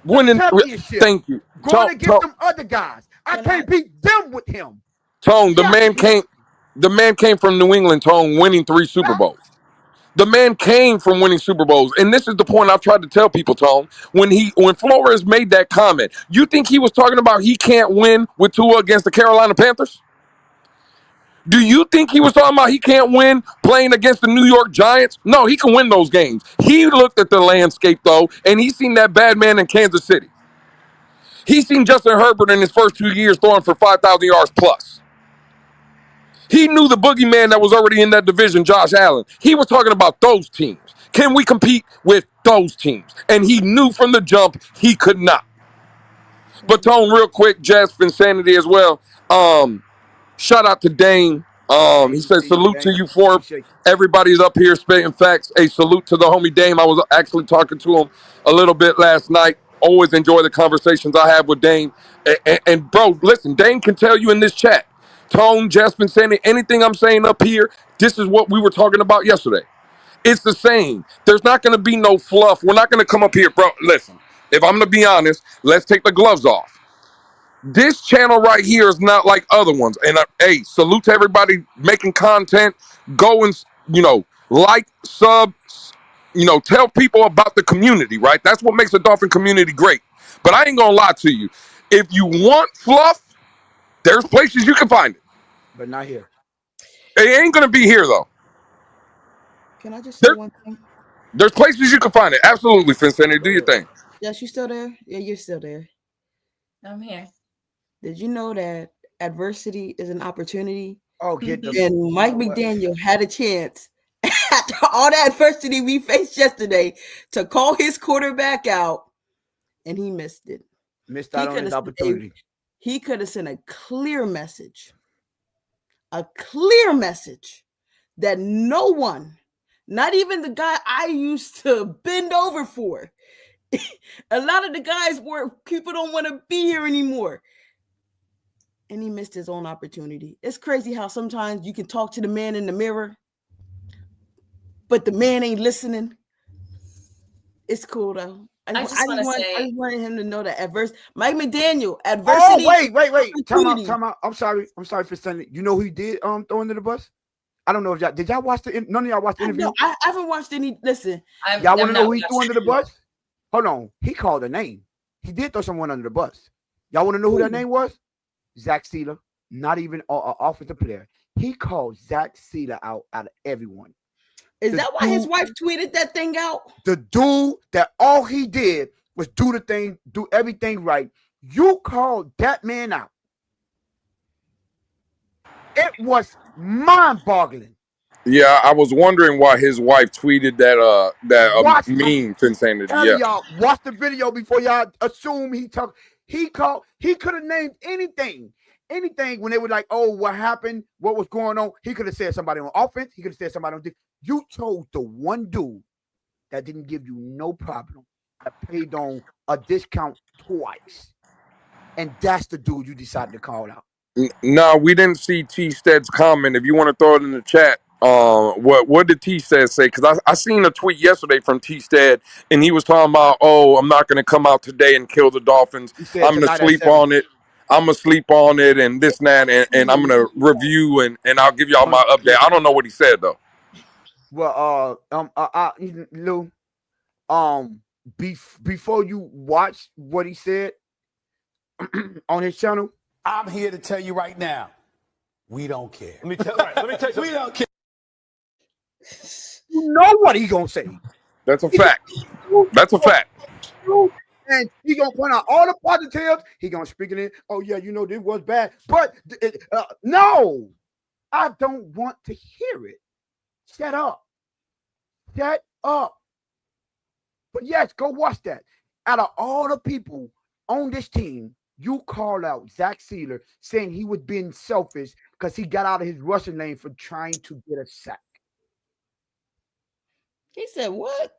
Winning, thank you. Going against them other guys. I can't beat them with him. Tone, the man came from New England, Tone, winning 3 Super Bowls. The man came from winning Super Bowls. And this is the point I've tried to tell people, Tone. When Flores made that comment, you think he was talking about he can't win with Tua against the Carolina Panthers? Do you think he was talking about he can't win playing against the New York Giants? No, he can win those games. He looked at the landscape, though, and he seen that bad man in Kansas City. He seen Justin Herbert in his first 2 years throwing for 5,000 yards plus. He knew the boogeyman that was already in that division, Josh Allen. He was talking about those teams. Can we compete with those teams? And he knew from the jump he could not. But Tone, real quick, Jazz Insanity as well. Shout out to Dane. He said, salute to you for everybody's up here spitting facts. A salute to the homie Dame. I was actually talking to him a little bit last night. Always enjoy the conversations I have with Dame. And bro, listen, Dame can tell you in this chat. Tone, Jasmine, Sandy, anything I'm saying up here, this is what we were talking about yesterday. It's the same. There's not going to be no fluff. We're not going to come up here, bro. Listen, if I'm going to be honest, let's take the gloves off. This channel right here is not like other ones. And hey, salute to everybody making content. Go and, like, sub, tell people about the community, right? That's what makes the Dolphin community great. But I ain't going to lie to you. If you want fluff, There's places you can find it. But not here. It ain't gonna be here though. Can I just say one thing? There's places you can find it. Absolutely, Finsanity. Do your thing. Yes, you still there? Yeah, you're still there. I'm here. Did you know that adversity is an opportunity? Oh, get the And Mike McDaniel had a chance after all that adversity we faced yesterday to call his quarterback out, and he missed it. Missed out on his opportunity. He could have sent a clear message that no one, not even the guy I used to bend over for, a lot of the guys were people don't want to be here anymore. And he missed his own opportunity. It's crazy how sometimes you can talk to the man in the mirror, but the man ain't listening. It's cool though. I just wanted him to know that Mike McDaniel, adversity. Oh, wait. Time out. I'm sorry for saying it. You know who he did throw under the bus? I don't know if did y'all watch none of y'all watched the interview? No, I haven't watched any. Listen. Y'all want to know who he threw under the bus? Hold on. He called a name. He did throw someone under the bus. Y'all want to know who that name was? Zach Sealer. Not even an offensive player. He called Zach Sealer out of everyone. Is that why his wife tweeted that thing out? The dude that all he did was do everything right. You called that man out. It was mind-boggling. Yeah, I was wondering why his wife tweeted that meme, Finsanity. Yeah. Y'all watch the video before y'all assume he talked. He could have named anything when they were like, oh, what happened? What was going on? He could have said somebody on offense. He could have said somebody on defense. You chose the one dude that didn't give you no problem, that paid on a discount twice. And that's the dude you decided to call out. No, we didn't see T-Stead's comment. If you want to throw it in the chat, what did T-Stead say? Because I seen a tweet yesterday from T-Stead, and he was talking about, oh, I'm not going to come out today and kill the Dolphins. I'm going to sleep on it. I'm going to sleep on it and this and that, and I'm going to review, and I'll give y'all my update. I don't know what he said, though. Well, Lou, before you watch what he said on his channel, I'm here to tell you right now, we don't care. Let me tell you, we don't care. You know what he gonna say. That's a fact. That's a fact. And he gonna point out all the positives. He gonna speak it in. Oh yeah, you know this was bad, but no, I don't want to hear it. Shut up. But yes, go watch that. Out of all the people on this team, you call out Zach Sealer saying he was being selfish because he got out of his rushing lane for trying to get a sack. He said what?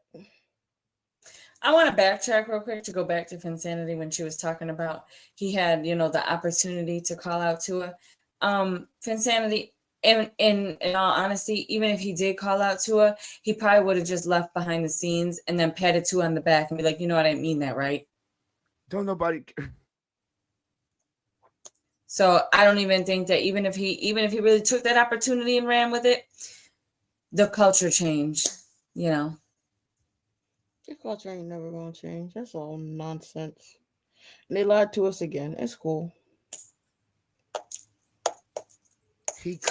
I want to backtrack real quick to go back to Finsanity when she was talking about he had, the opportunity to call out Tua. Finsanity, in all honesty, even if he did call out Tua, he probably would have just left behind the scenes and then patted Tua on the back and be like, you know what, I didn't mean that, right? Don't nobody. So I don't even think that even if he really took that opportunity and ran with it, the culture changed, The culture ain't never gonna change. That's all nonsense. And they lied to us again. It's cool.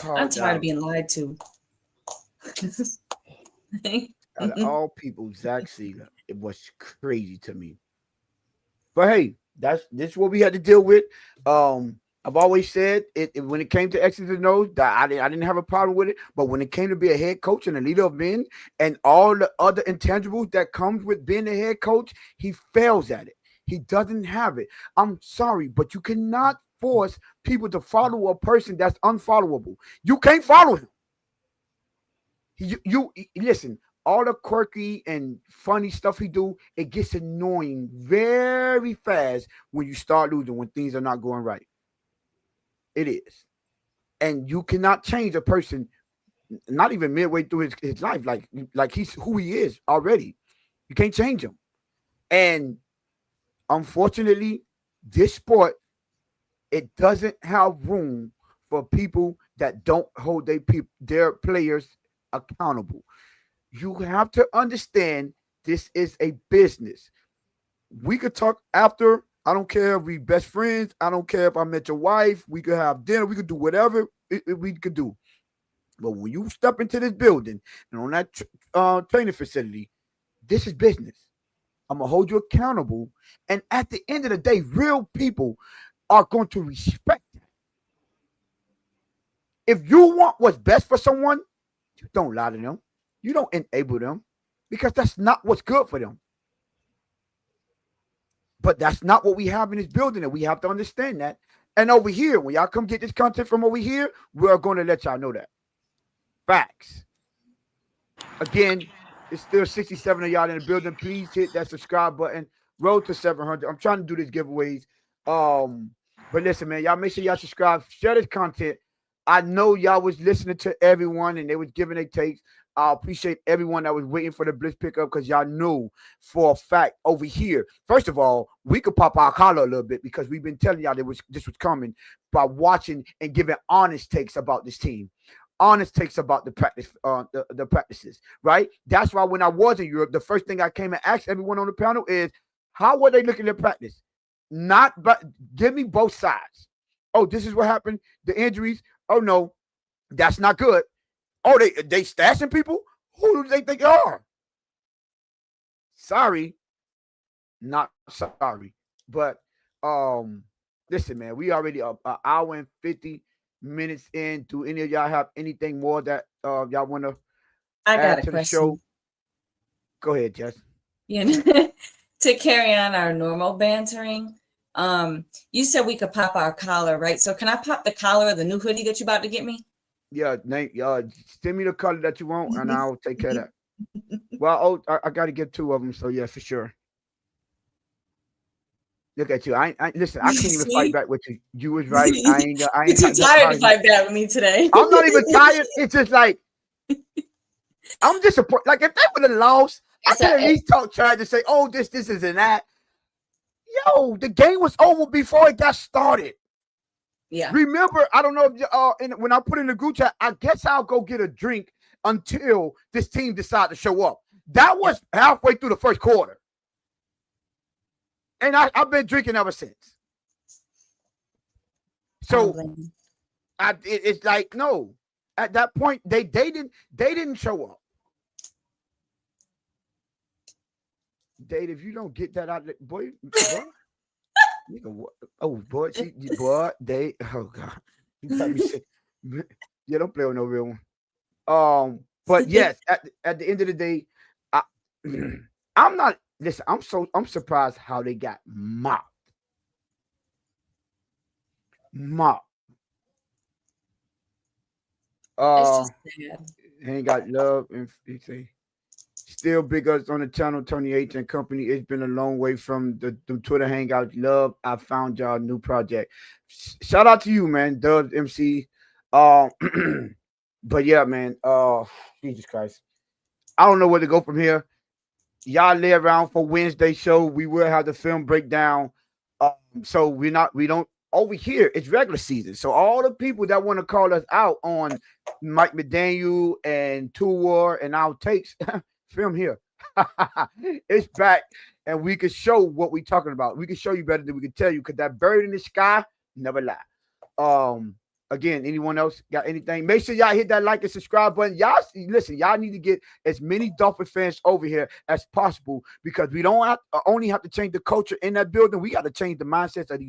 I'm tired of being lied to. Out of all people, Zach Sealer, it was crazy to me. But hey, this is what we had to deal with. I've always said it when it came to X's and O's, that I didn't have a problem with it. But when it came to be a head coach and a leader of men and all the other intangibles that comes with being a head coach, he fails at it. He doesn't have it. I'm sorry, but you cannot force people to follow a person that's unfollowable. You can't follow him. You listen, all the quirky and funny stuff he do, it gets annoying very fast when you start losing, when things are not going right. It is. And you cannot change a person, not even midway through his life, like he's who he is already. You can't change him. And unfortunately, this sport, it doesn't have room for people that don't hold their players accountable. You have to understand this is a business. We could talk after I don't care if we best friends. I don't care if I met your wife. We could have dinner. We could do whatever we could do. But when you step into this building and on that training facility, this is business. I'm going to hold you accountable. And at the end of the day, real people are going to respect that. If you want what's best for someone, you don't lie to them. You don't enable them because that's not what's good for them. But that's not what we have in this building, and we have to understand that. And over here, when y'all come get this content from over here, we're going to let y'all know that. Facts. Again, it's still 67 of y'all in the building. Please hit that subscribe button. Road to 700. I'm trying to do these giveaways. But listen, man, y'all make sure y'all subscribe. Share this content. I know y'all was listening to everyone, and they was giving their takes. I appreciate everyone that was waiting for the Blitz pickup because y'all knew for a fact over here. First of all, we could pop our collar a little bit because we've been telling y'all this was coming by watching and giving honest takes about this team. Honest takes about the practice, the practices, right? That's why when I was in Europe, the first thing I came and asked everyone on the panel is, how were they looking at practice? Not, but give me both sides. Oh, this is what happened. The injuries. Oh no, that's not good. Oh, they stashing people? Who do they think they are? Sorry, not sorry. But listen, man, we already an hour and 50 minutes in. Do any of y'all have anything more that y'all want to add to the show? Go ahead, Jess. Yeah, to carry on our normal bantering. You said we could pop our collar, right? So can I pop the collar of the new hoodie that you about to get me? Yeah, Nate, send me the color that you want, and I'll take care of that. Well, I got to get 2 of them, so yeah, for sure. Look at you. I listen. I can't even fight back with you. You was right. I ain't. You're too tired to fight back with me today. I'm not even tired. It's just like I'm disappointed. Like if they would have lost, I could at least try to say, "Oh, this isn't that." Yo, the game was over before it got started. Yeah. Remember, I don't know if when I put in the group chat, I guess I'll go get a drink until this team decide to show up. That was halfway through the first quarter. And I've been drinking ever since. So it's like, no. At that point, they didn't show up. Dave, if you don't get that out, boy. Oh boy, they. Oh God, you got me sick. Yeah, don't play with no real one. But yes, at the end of the day, I'm not. Listen, I'm surprised how they got mopped. It's just sad. Ain't got love and he say. Still big ups on the channel, Tony H and company. It's been a long way from the Twitter hangouts. Love, I found y'all new project. Shout out to you, man, Dub MC. But yeah, man. Jesus Christ, I don't know where to go from here. Y'all lay around for Wednesday show. We will have the film breakdown. So we don't over here. It's regular season. So all the people that want to call us out on Mike McDaniel and Tua and our takes. Film here. It's back, and we can show what we're talking about. We can show you better than we can tell you because that bird in the sky never lie. Again, anyone else got anything? Make sure y'all hit that like and subscribe button. Y'all listen, y'all need to get as many Dolphin fans over here as possible because we don't only have to change the culture in that building. We got to change the mindsets of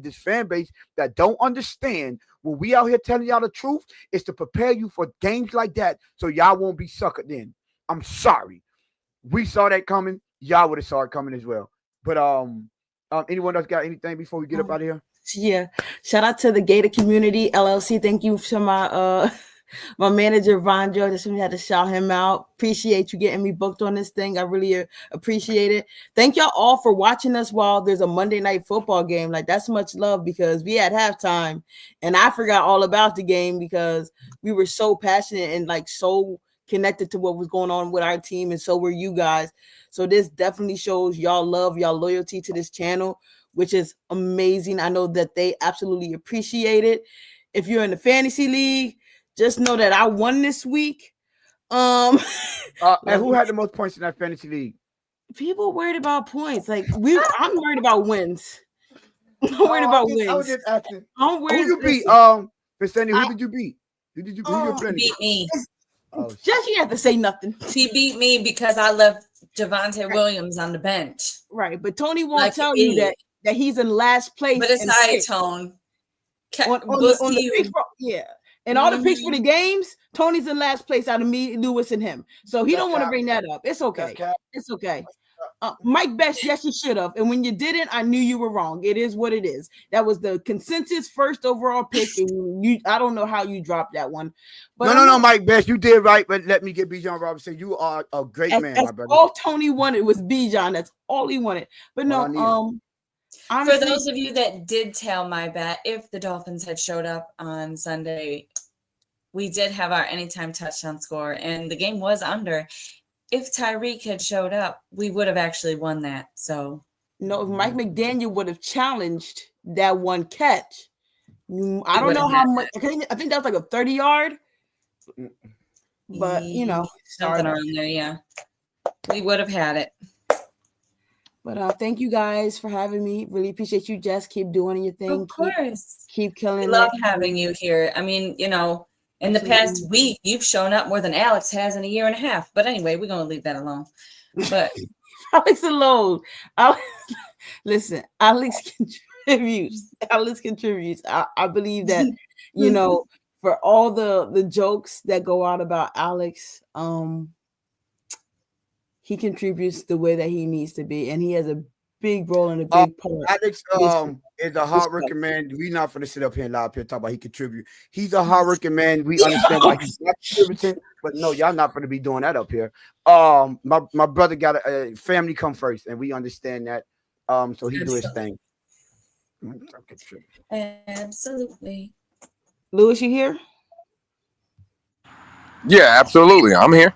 this fan base that don't understand when we out here telling y'all the truth is to prepare you for games like that so y'all won't be suckered in. I'm sorry. We saw that coming. Y'all would have saw it coming as well. But anyone else got anything before we get up out of here? Yeah. Shout out to the Gator Community LLC. Thank you to my my manager, Von Joe. Just had to shout him out. Appreciate you getting me booked on this thing. I really appreciate it. Thank y'all all for watching us while there's a Monday night football game. Like that's much love because we had halftime and I forgot all about the game because we were so passionate and like so connected to what was going on with our team, and so were you guys. So this definitely shows y'all love, y'all loyalty to this channel, which is amazing. I know that they absolutely appreciate it. If you're in the fantasy league, just know that I won this week. And who had the most points in that fantasy league? People worried about points. Like I'm worried about wins. I'm worried about I was wins. just asking. I'm Who worried. you beat? Listen, Who did you beat? Who you He playing beat against? me. Oh, Jess, you have to say nothing. He beat me because I left Javonte Williams on the bench. Right, but Tony won't Like tell an you idiot. that he's in last place. But it's in high picks. tone. on We'll the see picks you. yeah. And all the picks for the games, Tony's in last place out of me, Lewis, and him. So he don't want to bring that up. It's okay. It's okay. Mike Best, yes, you should have. And when you didn't, I knew you were wrong. It is what it is. That was the consensus first overall pick. And I don't know how you dropped that one. But no, Mike Best, you did right. But let me get Bijan Robinson. You are a great man, my brother. All Tony wanted was Bijan. That's all he wanted. But no, honestly, for those of you that did tail my bet, if the Dolphins had showed up on Sunday, we did have our anytime touchdown score, and the game was under. If Tyreek had showed up, we would have actually won that. So no, if Mike McDaniel would have challenged that one catch, I don't know how much. I think that was like a 30-yard. But something around there, yeah. We would have had it. But thank you guys for having me. Really appreciate you, Jess. Keep doing your thing. Of course. Keep killing it. We love having you here. I mean, in the past week, you've shown up more than Alex has in a year and a half. But anyway, we're going to leave that alone. But Alex alone. Listen, Alex contributes. I believe that, for all the jokes that go out about Alex, he contributes the way that he needs to be, and he has a big role and a big part. Alex is a hardworking man. We're not going to sit up here and lie up here talk about he contribute. He's a hardworking man. We understand why he's not contributing, but no, y'all not going to be doing that up here. My brother got a family come first, and we understand that. So he do his thing. Absolutely. Lewis, you here? Yeah, absolutely. I'm here.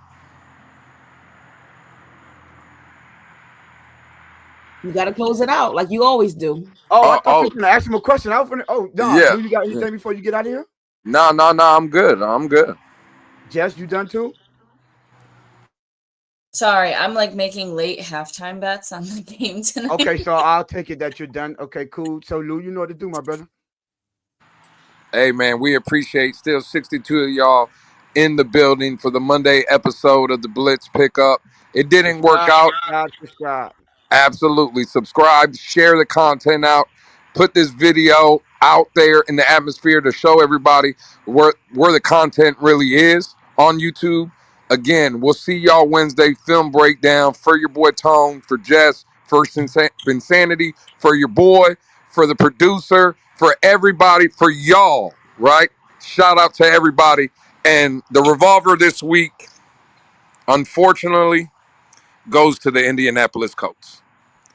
You got to close it out like you always do. I thought you were going to ask him a question. Don, yeah. You got anything before you get out of here? No, I'm good. Jess, you done too? Sorry, I'm like making late halftime bets on the game tonight. Okay, so I'll take it that you're done. Okay, cool. So Lou, you know what to do, my brother. Hey man, we appreciate still 62 of y'all in the building for the Monday episode of the Blitz Pickup. It didn't work out. Subscribe. Absolutely. Subscribe, share the content out, put this video out there in the atmosphere to show everybody where the content really is on YouTube. Again, we'll see y'all Wednesday. Film breakdown for your boy Tone, for Jess, for Insanity, for your boy, for the producer, for everybody, for y'all, right? Shout out to everybody. And the revolver this week, unfortunately, goes to the Indianapolis Colts.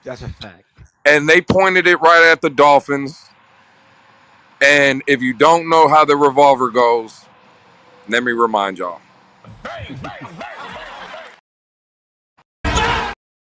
That's a fact. And they pointed it right at the Dolphins. And if you don't know how the revolver goes, let me remind y'all. Bang, bang.